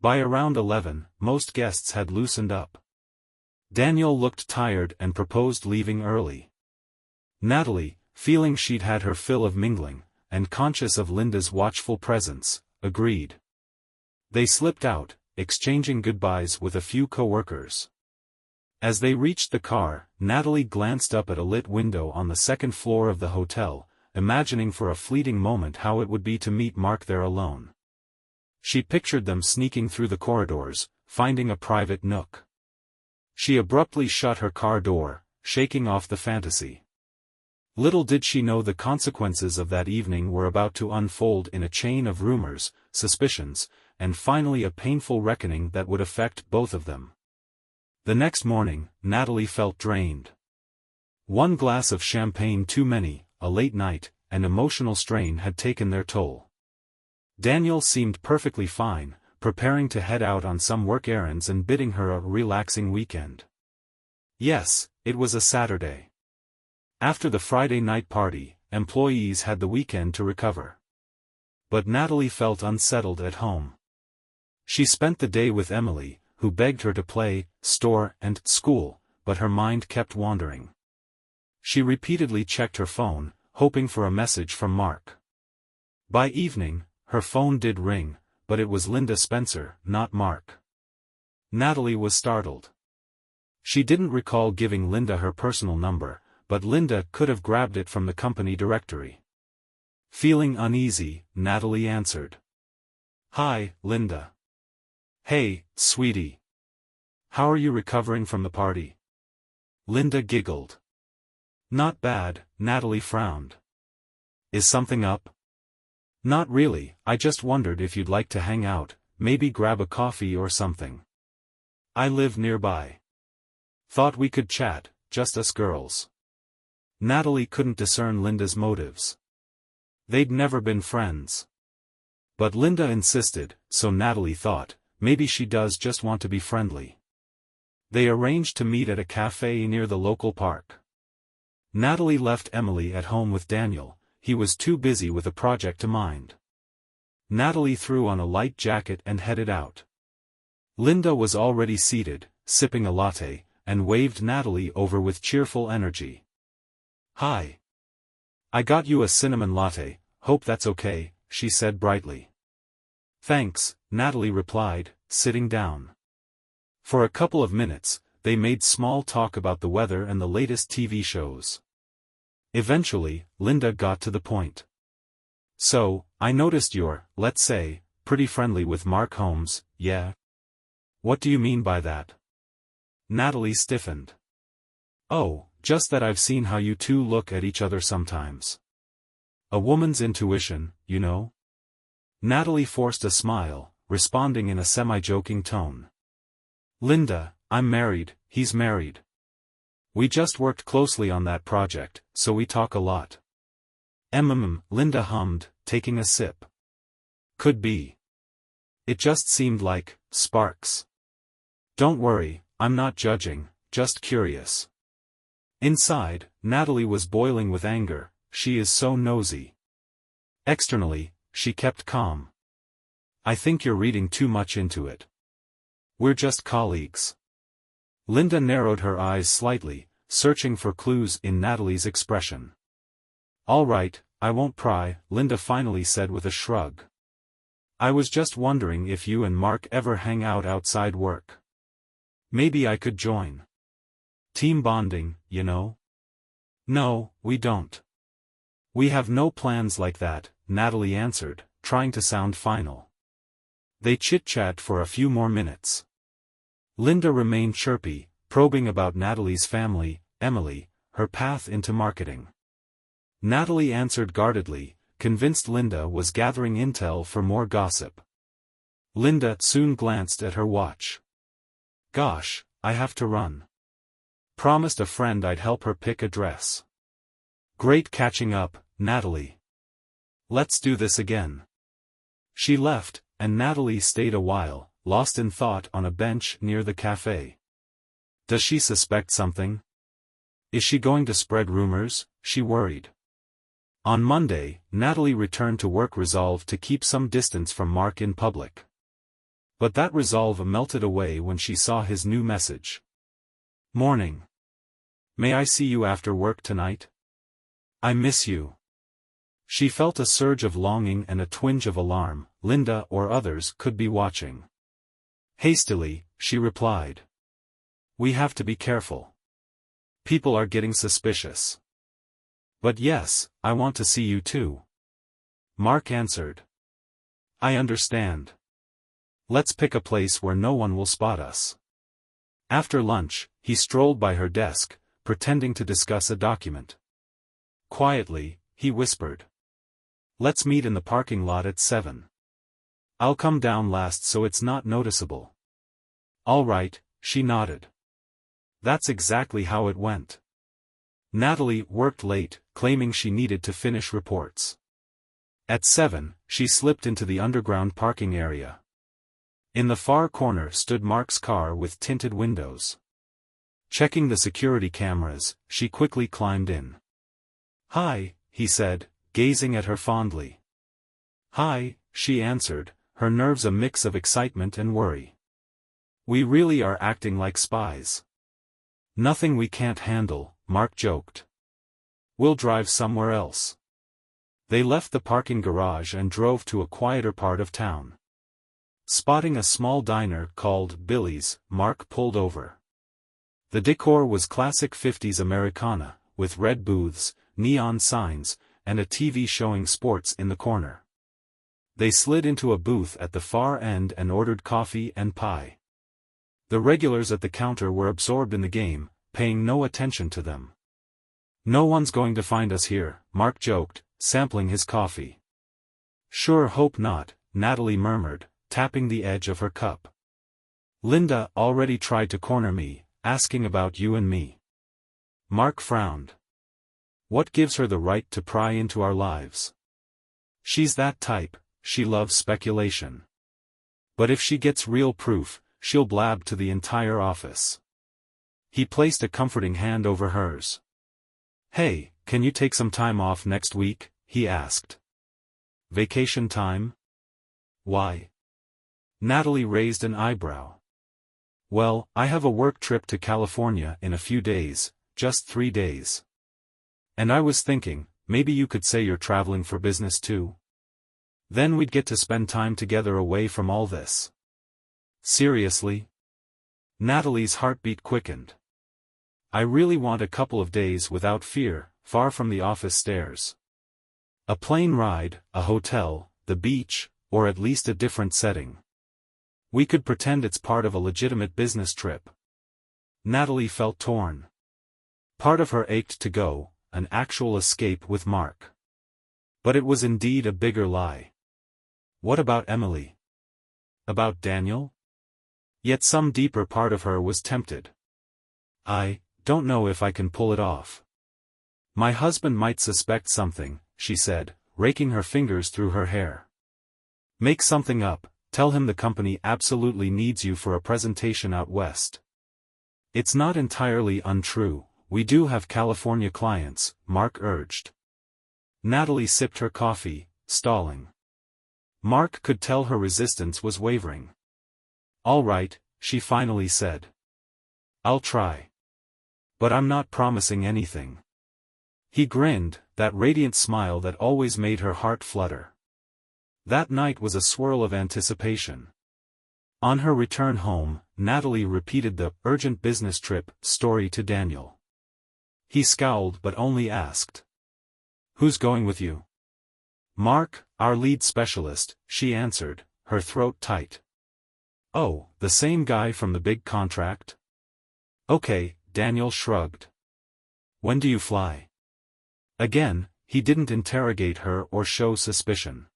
By around 11, most guests had loosened up. Daniel looked tired and proposed leaving early. Natalie, feeling she'd had her fill of mingling, and conscious of Linda's watchful presence, agreed. They slipped out, exchanging goodbyes with a few coworkers. As they reached the car, Natalie glanced up at a lit window on the second floor of the hotel, imagining for a fleeting moment how it would be to meet Mark there alone. She pictured them sneaking through the corridors, finding a private nook. She abruptly shut her car door, shaking off the fantasy. Little did she know the consequences of that evening were about to unfold in a chain of rumors, suspicions, and finally a painful reckoning that would affect both of them. The next morning, Natalie felt drained. One glass of champagne too many, a late night, and emotional strain had taken their toll. Daniel seemed perfectly fine, preparing to head out on some work errands and bidding her a relaxing weekend. Yes, it was a Saturday. After the Friday night party, employees had the weekend to recover. But Natalie felt unsettled at home. She spent the day with Emily, who begged her to play, store, and school, but her mind kept wandering. She repeatedly checked her phone, hoping for a message from Mark. By evening, her phone did ring, but it was Linda Spencer, not Mark. Natalie was startled. She didn't recall giving Linda her personal number, but Linda could have grabbed it from the company directory. Feeling uneasy, Natalie answered. "Hi, Linda." "Hey, sweetie. How are you recovering from the party?" Linda giggled. "Not bad," Natalie frowned. "Is something up?" "Not really, I just wondered if you'd like to hang out, maybe grab a coffee or something. I live nearby. Thought we could chat, just us girls." Natalie couldn't discern Linda's motives. They'd never been friends. But Linda insisted, so Natalie thought, maybe she does just want to be friendly. They arranged to meet at a cafe near the local park. Natalie left Emily at home with Daniel. He was too busy with a project to mind. Natalie threw on a light jacket and headed out. Linda was already seated, sipping a latte, and waved Natalie over with cheerful energy. "Hi. I got you a cinnamon latte, hope that's okay," she said brightly. "Thanks," Natalie replied, sitting down. For a couple of minutes, they made small talk about the weather and the latest TV shows. Eventually, Linda got to the point. "So, I noticed you're, let's say, pretty friendly with Mark Holmes, yeah? What do you mean by that?" Natalie stiffened. "Oh, just that I've seen how you two look at each other sometimes. A woman's intuition, you know?" Natalie forced a smile, responding in a semi-joking tone. "Linda, I'm married, he's married. We just worked closely on that project, so we talk a lot." Linda hummed, taking a sip. "Could be. It just seemed like sparks. Don't worry, I'm not judging, just curious." Inside, Natalie was boiling with anger. she is so nosy. Externally, she kept calm. I think you're reading too much into it. We're just colleagues. Linda narrowed her eyes slightly, searching for clues in Natalie's expression. All right, I won't pry, Linda finally said with a shrug. I was just wondering if you and Mark ever hang out outside work. Maybe I could join. Team bonding, you know? No, we don't. We have no plans like that, Natalie answered, trying to sound final. They chit-chat for a few more minutes. Linda remained chirpy, probing about Natalie's family, Emily, her path into marketing. Natalie answered guardedly, convinced Linda was gathering intel for more gossip. Linda soon glanced at her watch. Gosh, I have to run. Promised a friend I'd help her pick a dress. Great catching up, Natalie. Let's do this again. She left, and Natalie stayed a while, lost in thought on a bench near the cafe. Does she suspect something? Is she going to spread rumors? She worried. On Monday, Natalie returned to work resolved to keep some distance from Mark in public. But that resolve melted away when she saw his new message. Morning. May I see you after work tonight? I miss you. She felt a surge of longing and a twinge of alarm. Linda or others could be watching. Hastily, she replied. We have to be careful. People are getting suspicious. But yes, I want to see you too. Mark answered. I understand. Let's pick a place where no one will spot us. After lunch, he strolled by her desk, pretending to discuss a document. Quietly, he whispered. Let's meet in the parking lot at 7. I'll come down last so it's not noticeable. All right, she nodded. That's exactly how it went. Natalie worked late, claiming she needed to finish reports. At 7, she slipped into the underground parking area. In the far corner stood Mark's car with tinted windows. Checking the security cameras, she quickly climbed in. Hi, he said, gazing at her fondly. Hi, she answered, her nerves a mix of excitement and worry. We really are acting like spies. Nothing we can't handle, Mark joked. We'll drive somewhere else. They left the parking garage and drove to a quieter part of town. Spotting a small diner called Billy's, Mark pulled over. The decor was classic 50s Americana, with red booths, neon signs, and a TV showing sports in the corner. They slid into a booth at the far end and ordered coffee and pie. The regulars at the counter were absorbed in the game, paying no attention to them. No one's going to find us here, Mark joked, sampling his coffee. Sure hope not, Natalie murmured, tapping the edge of her cup. Linda already tried to corner me, asking about you and me. Mark frowned. What gives her the right to pry into our lives? She's that type, she loves speculation. But if she gets real proof, she'll blab to the entire office. He placed a comforting hand over hers. Hey, can you take some time off next week? He asked. Vacation time? Why? Natalie raised an eyebrow. Well, I have a work trip to California in a few days, just 3 days. And I was thinking, maybe you could say you're traveling for business too? Then we'd get to spend time together away from all this. Seriously? Natalie's heartbeat quickened. I really want a couple of days without fear, far from the office stairs. A plane ride, a hotel, the beach, or at least a different setting. We could pretend it's part of a legitimate business trip. Natalie felt torn. Part of her ached to go, an actual escape with Mark. But it was indeed a bigger lie. What about Emily? About Daniel? Yet some deeper part of her was tempted. I don't know if I can pull it off. My husband might suspect something, she said, raking her fingers through her hair. Make something up, tell him the company absolutely needs you for a presentation out west. It's not entirely untrue, we do have California clients, Mark urged. Natalie sipped her coffee, stalling. Mark could tell her resistance was wavering. "All right," she finally said. "I'll try. But I'm not promising anything." He grinned, that radiant smile that always made her heart flutter. That night was a swirl of anticipation. On her return home, Natalie repeated the urgent business trip story to Daniel. He scowled but only asked, "Who's going with you?" "Mark, our lead specialist," she answered, her throat tight. "Oh, the same guy from the big contract?" "Okay," Daniel shrugged. "When do you fly?" Again, he didn't interrogate her or show suspicion.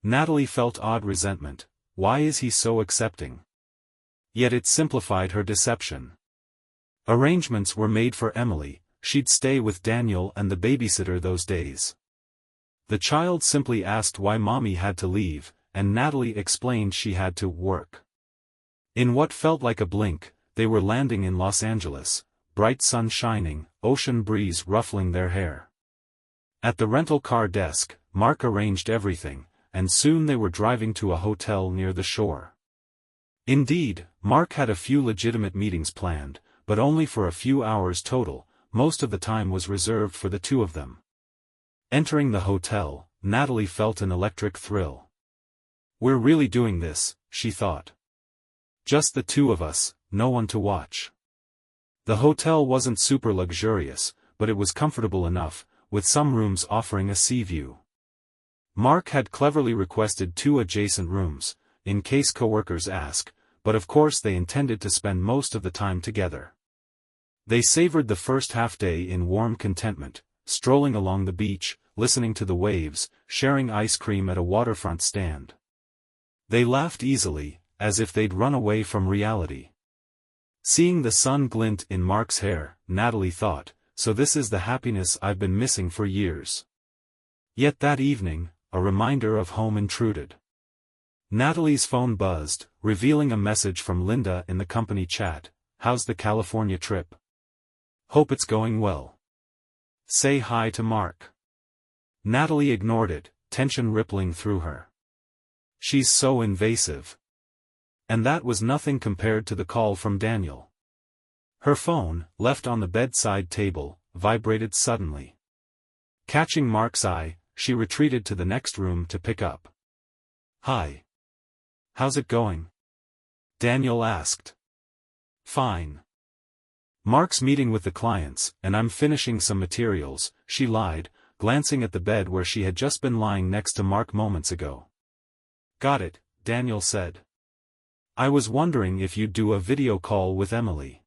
Natalie felt odd resentment. Why is he so accepting? Yet it simplified her deception. Arrangements were made for Emily, she'd stay with Daniel and the babysitter those days. The child simply asked why mommy had to leave, and Natalie explained she had to work. In what felt like a blink, they were landing in Los Angeles, bright sun shining, ocean breeze ruffling their hair. At the rental car desk, Mark arranged everything, and soon they were driving to a hotel near the shore. Indeed, Mark had a few legitimate meetings planned, but only for a few hours total. Most of the time was reserved for the two of them. Entering the hotel, Natalie felt an electric thrill. "We're really doing this," she thought. "Just the two of us, no one to watch." The hotel wasn't super luxurious, but it was comfortable enough, with some rooms offering a sea view. Mark had cleverly requested 2 adjacent rooms, in case coworkers ask, but of course they intended to spend most of the time together. They savored the first half-day in warm contentment, strolling along the beach, listening to the waves, sharing ice cream at a waterfront stand. They laughed easily, as if they'd run away from reality. Seeing the sun glint in Mark's hair, Natalie thought, "So this is the happiness I've been missing for years." Yet that evening, a reminder of home intruded. Natalie's phone buzzed, revealing a message from Linda in the company chat. "How's the California trip? Hope it's going well. Say hi to Mark." Natalie ignored it, tension rippling through her. She's so invasive. And that was nothing compared to the call from Daniel. Her phone, left on the bedside table, vibrated suddenly. Catching Mark's eye, she retreated to the next room to pick up. "Hi. How's it going?" Daniel asked. "Fine. Mark's meeting with the clients, and I'm finishing some materials," she lied, glancing at the bed where she had just been lying next to Mark moments ago. "Got it," Daniel said. "I was wondering if you'd do a video call with Emily.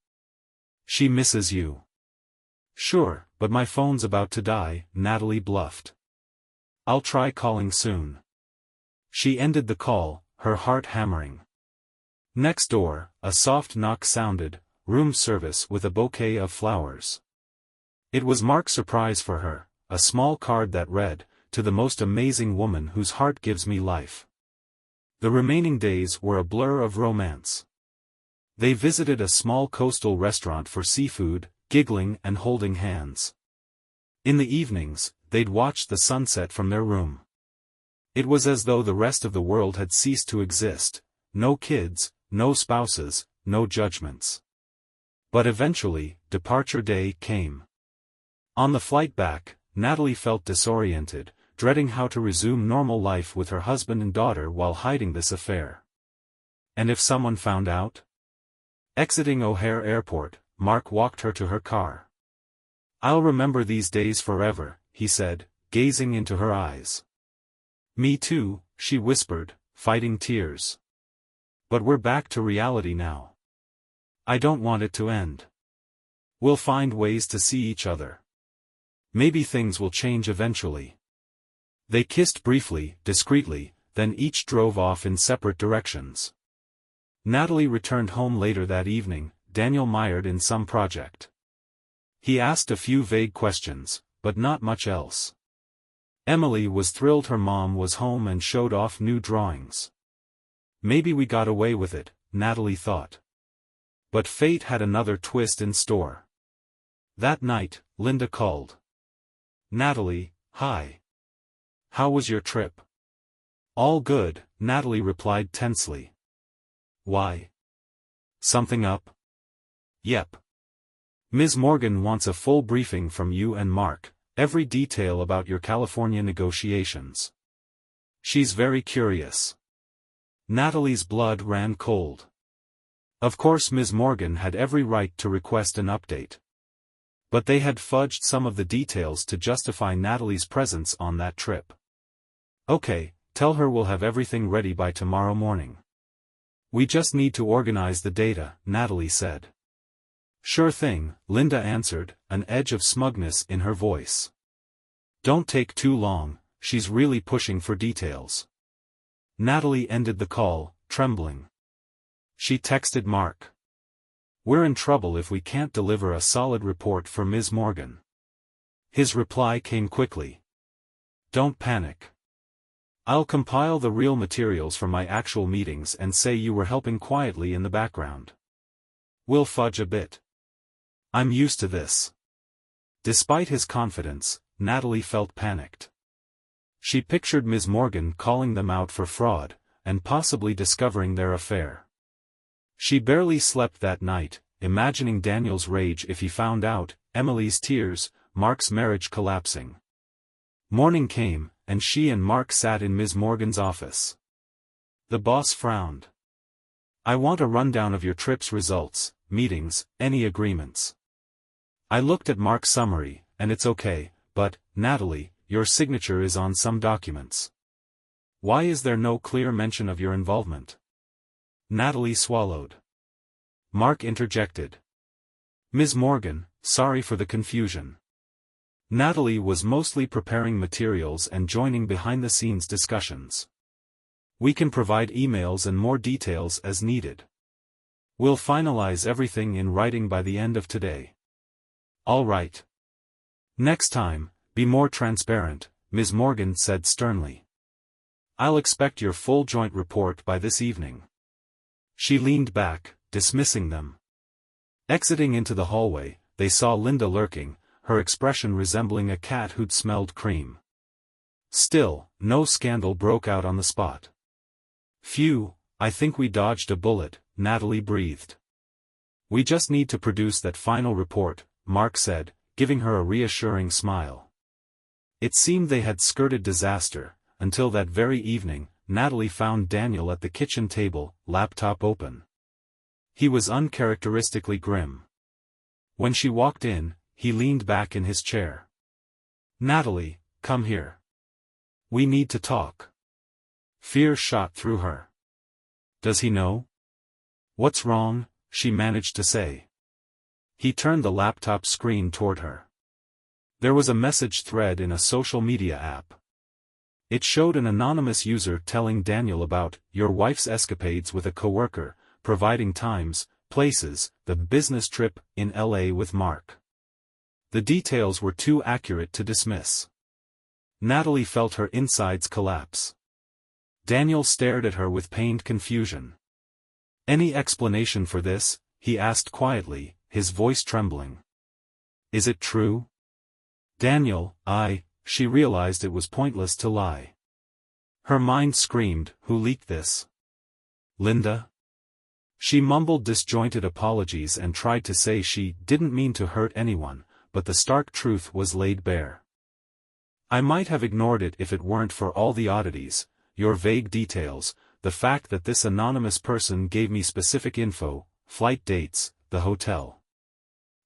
She misses you." "Sure, but my phone's about to die," Natalie bluffed. "I'll try calling soon." She ended the call, her heart hammering. Next door, a soft knock sounded, room service with a bouquet of flowers. It was Mark's surprise for her, a small card that read, "To the most amazing woman whose heart gives me life." The remaining days were a blur of romance. They visited a small coastal restaurant for seafood, giggling and holding hands. In the evenings, they'd watch the sunset from their room. It was as though the rest of the world had ceased to exist. No kids, no spouses, no judgments. But eventually, departure day came. On the flight back, Natalie felt disoriented, dreading how to resume normal life with her husband and daughter while hiding this affair. And if someone found out? Exiting O'Hare Airport, Mark walked her to her car. "I'll remember these days forever," he said, gazing into her eyes. "Me too," she whispered, fighting tears. "But we're back to reality now. I don't want it to end. We'll find ways to see each other. Maybe things will change eventually." They kissed briefly, discreetly, then each drove off in separate directions. Natalie returned home later that evening, Daniel mired in some project. He asked a few vague questions, but not much else. Emily was thrilled her mom was home and showed off new drawings. Maybe we got away with it, Natalie thought. But fate had another twist in store. That night, Linda called. "Natalie, Hi. How was your trip? All good, Natalie replied tensely. Why? Something up? Yep. Ms. Morgan wants a full briefing from you and Mark, every detail about your California negotiations. She's very curious. Natalie's blood ran cold. Of course Ms. Morgan had every right to request an update. But they had fudged some of the details to justify Natalie's presence on that trip. Okay, tell her we'll have everything ready by tomorrow morning. We just need to organize the data, Natalie said. Sure thing, Linda answered, an edge of smugness in her voice. Don't take too long, she's really pushing for details. Natalie ended the call, trembling. She texted Mark. We're in trouble if we can't deliver a solid report for Ms. Morgan. His reply came quickly. Don't panic. I'll compile the real materials from my actual meetings and say you were helping quietly in the background. We'll fudge a bit. I'm used to this. Despite his confidence, Natalie felt panicked. She pictured Ms. Morgan calling them out for fraud, and possibly discovering their affair. She barely slept that night, imagining Daniel's rage if he found out, Emily's tears, Mark's marriage collapsing. Morning came, and she and Mark sat in Ms. Morgan's office. The boss frowned. I want a rundown of your trip's results, meetings, any agreements. I looked at Mark's summary, and it's okay, but, Natalie, your signature is on some documents. Why is there no clear mention of your involvement? Natalie swallowed. Mark interjected. Ms. Morgan, sorry for the confusion. Natalie was mostly preparing materials and joining behind-the-scenes discussions. We can provide emails and more details as needed. We'll finalize everything in writing by the end of today. All right. Next time, be more transparent, Ms. Morgan said sternly. I'll expect your full joint report by this evening. She leaned back, dismissing them. Exiting into the hallway, they saw Linda lurking, her expression resembling a cat who'd smelled cream. Still, no scandal broke out on the spot. Phew, I think we dodged a bullet, Natalie breathed. We just need to produce that final report, Mark said, giving her a reassuring smile. It seemed they had skirted disaster, until that very evening, Natalie found Daniel at the kitchen table, laptop open. He was uncharacteristically grim. When she walked in, he leaned back in his chair. Natalie, come here. We need to talk. Fear shot through her. Does he know? What's wrong? She managed to say. He turned the laptop screen toward her. There was a message thread in a social media app. It showed an anonymous user telling Daniel about your wife's escapades with a coworker, providing times, places, the business trip in LA with Mark. The details were too accurate to dismiss. Natalie felt her insides collapse. Daniel stared at her with pained confusion. Any explanation for this? He asked quietly, his voice trembling. Is it true? Daniel, she realized it was pointless to lie. Her mind screamed, who leaked this? Linda? She mumbled disjointed apologies and tried to say she didn't mean to hurt anyone, but the stark truth was laid bare. I might have ignored it if it weren't for all the oddities, your vague details, the fact that this anonymous person gave me specific info, flight dates, the hotel.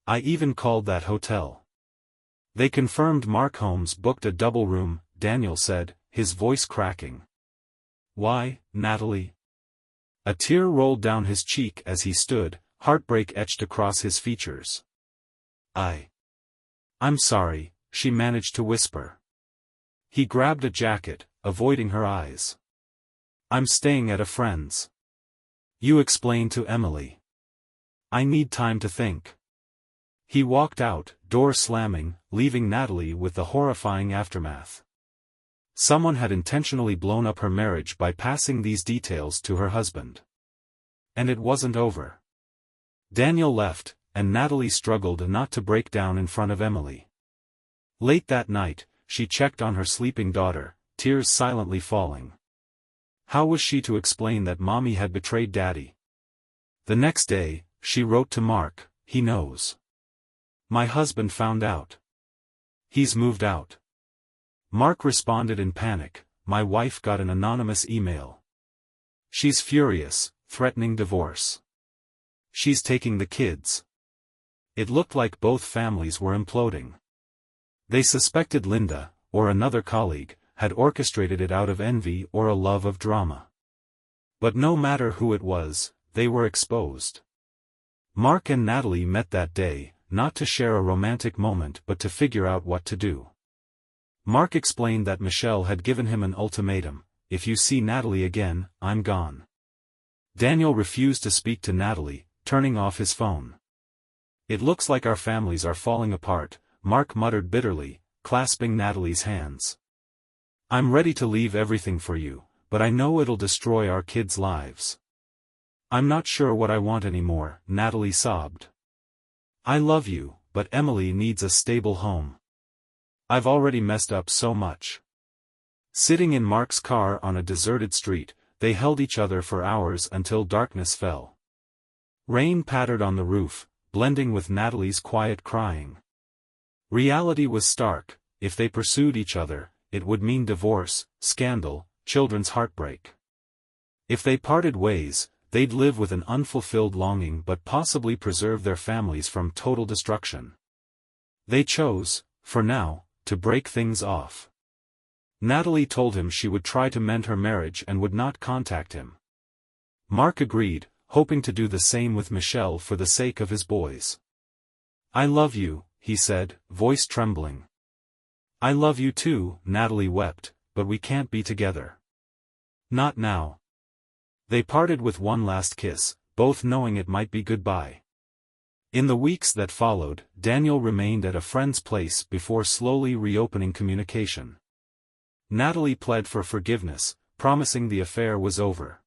I even called that hotel. They confirmed Mark Holmes booked a double room, Daniel said, his voice cracking. Why, Natalie? A tear rolled down his cheek as he stood, heartbreak etched across his features. I'm sorry, she managed to whisper. He grabbed a jacket, avoiding her eyes. I'm staying at a friend's. You explain to Emily. I need time to think. He walked out, door slamming, leaving Natalie with the horrifying aftermath. Someone had intentionally blown up her marriage by passing these details to her husband. And it wasn't over. Daniel left, and Natalie struggled not to break down in front of Emily. Late that night, she checked on her sleeping daughter, tears silently falling. How was she to explain that Mommy had betrayed Daddy? The next day, she wrote to Mark, "He knows. My husband found out. He's moved out." Mark responded in panic, "My wife got an anonymous email. She's furious, threatening divorce. She's taking the kids." It looked like both families were imploding. They suspected Linda, or another colleague, had orchestrated it out of envy or a love of drama. But no matter who it was, they were exposed. Mark and Natalie met that day, not to share a romantic moment but to figure out what to do. Mark explained that Michelle had given him an ultimatum: "If you see Natalie again, I'm gone." Daniel refused to speak to Natalie, turning off his phone. "It looks like our families are falling apart," Mark muttered bitterly, clasping Natalie's hands. "I'm ready to leave everything for you, but I know it'll destroy our kids' lives. I'm not sure what I want anymore," Natalie sobbed. "I love you, but Emily needs a stable home. I've already messed up so much." Sitting in Mark's car on a deserted street, they held each other for hours until darkness fell. Rain pattered on the roof, blending with Natalie's quiet crying. Reality was stark: if they pursued each other, it would mean divorce, scandal, children's heartbreak. If they parted ways, they'd live with an unfulfilled longing but possibly preserve their families from total destruction. They chose, for now, to break things off. Natalie told him she would try to mend her marriage and would not contact him. Mark agreed, hoping to do the same with Michelle for the sake of his boys. "I love you," he said, voice trembling. "I love you too," Natalie wept, "but we can't be together. Not now." They parted with one last kiss, both knowing it might be goodbye. In the weeks that followed, Daniel remained at a friend's place before slowly reopening communication. Natalie pled for forgiveness, promising the affair was over.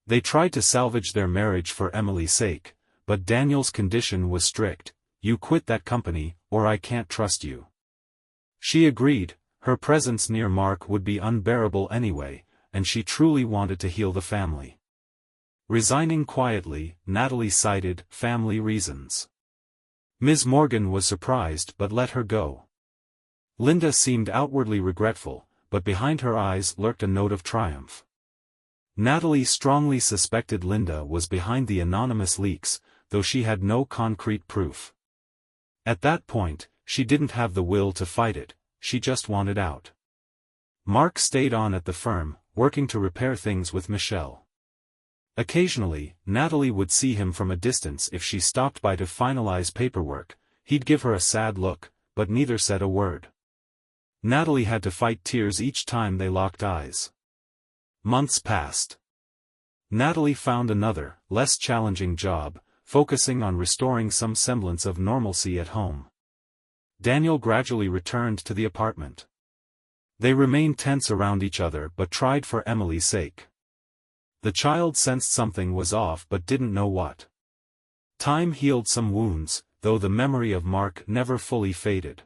They tried to salvage their marriage for Emily's sake, but Daniel's condition was strict: "You quit that company, or I can't trust you." She agreed. Her presence near Mark would be unbearable anyway, and she truly wanted to heal the family. Resigning quietly, Natalie cited family reasons. Ms. Morgan was surprised but let her go. Linda seemed outwardly regretful, but behind her eyes lurked a note of triumph. Natalie strongly suspected Linda was behind the anonymous leaks, though she had no concrete proof. At that point, she didn't have the will to fight it, she just wanted out. Mark stayed on at the firm, working to repair things with Michelle. Occasionally, Natalie would see him from a distance if she stopped by to finalize paperwork. He'd give her a sad look, but neither said a word. Natalie had to fight tears each time they locked eyes. Months passed. Natalie found another, less challenging job, focusing on restoring some semblance of normalcy at home. Daniel gradually returned to the apartment. They remained tense around each other but tried for Emily's sake. The child sensed something was off but didn't know what. Time healed some wounds, though the memory of Mark never fully faded.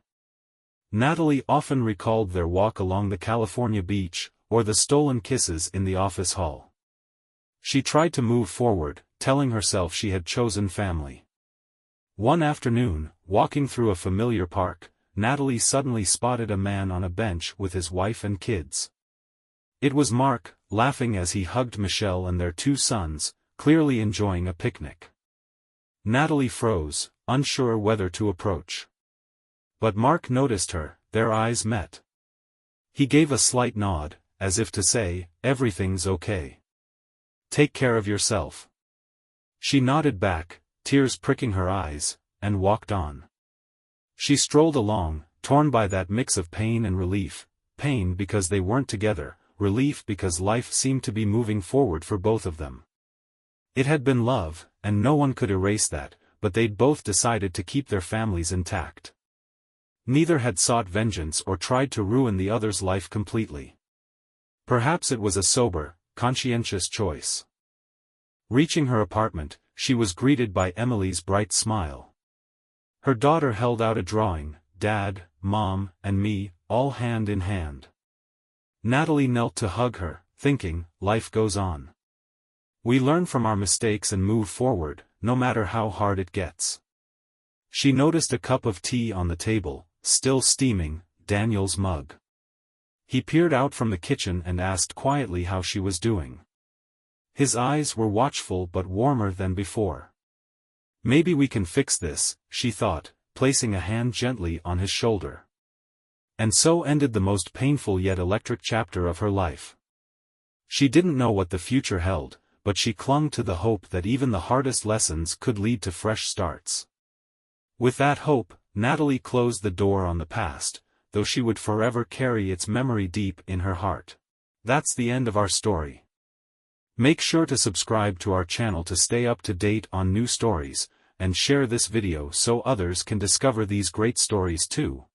Natalie often recalled their walk along the California beach, or the stolen kisses in the office hall. She tried to move forward, telling herself she had chosen family. One afternoon, walking through a familiar park, Natalie suddenly spotted a man on a bench with his wife and kids. It was Mark, laughing as he hugged Michelle and their two sons, clearly enjoying a picnic. Natalie froze, unsure whether to approach. But Mark noticed her, their eyes met. He gave a slight nod, as if to say, "Everything's okay. Take care of yourself." She nodded back, tears pricking her eyes, and walked on. She strolled along, torn by that mix of pain and relief, pain because they weren't together, relief because life seemed to be moving forward for both of them. It had been love, and no one could erase that, but they'd both decided to keep their families intact. Neither had sought vengeance or tried to ruin the other's life completely. Perhaps it was a sober, conscientious choice. Reaching her apartment, she was greeted by Emily's bright smile. Her daughter held out a drawing. "Dad, Mom, and me, all hand in hand. Natalie knelt to hug her, thinking, life goes on. We learn from our mistakes and move forward, no matter how hard it gets. She noticed a cup of tea on the table, still steaming, Daniel's mug. He peered out from the kitchen and asked quietly how she was doing. His eyes were watchful but warmer than before. Maybe we can fix this, she thought, placing a hand gently on his shoulder. And so ended the most painful yet electric chapter of her life. She didn't know what the future held, but she clung to the hope that even the hardest lessons could lead to fresh starts. With that hope, Natalie closed the door on the past, though she would forever carry its memory deep in her heart. That's the end of our story. Make sure to subscribe to our channel to stay up to date on new stories, and share this video so others can discover these great stories too.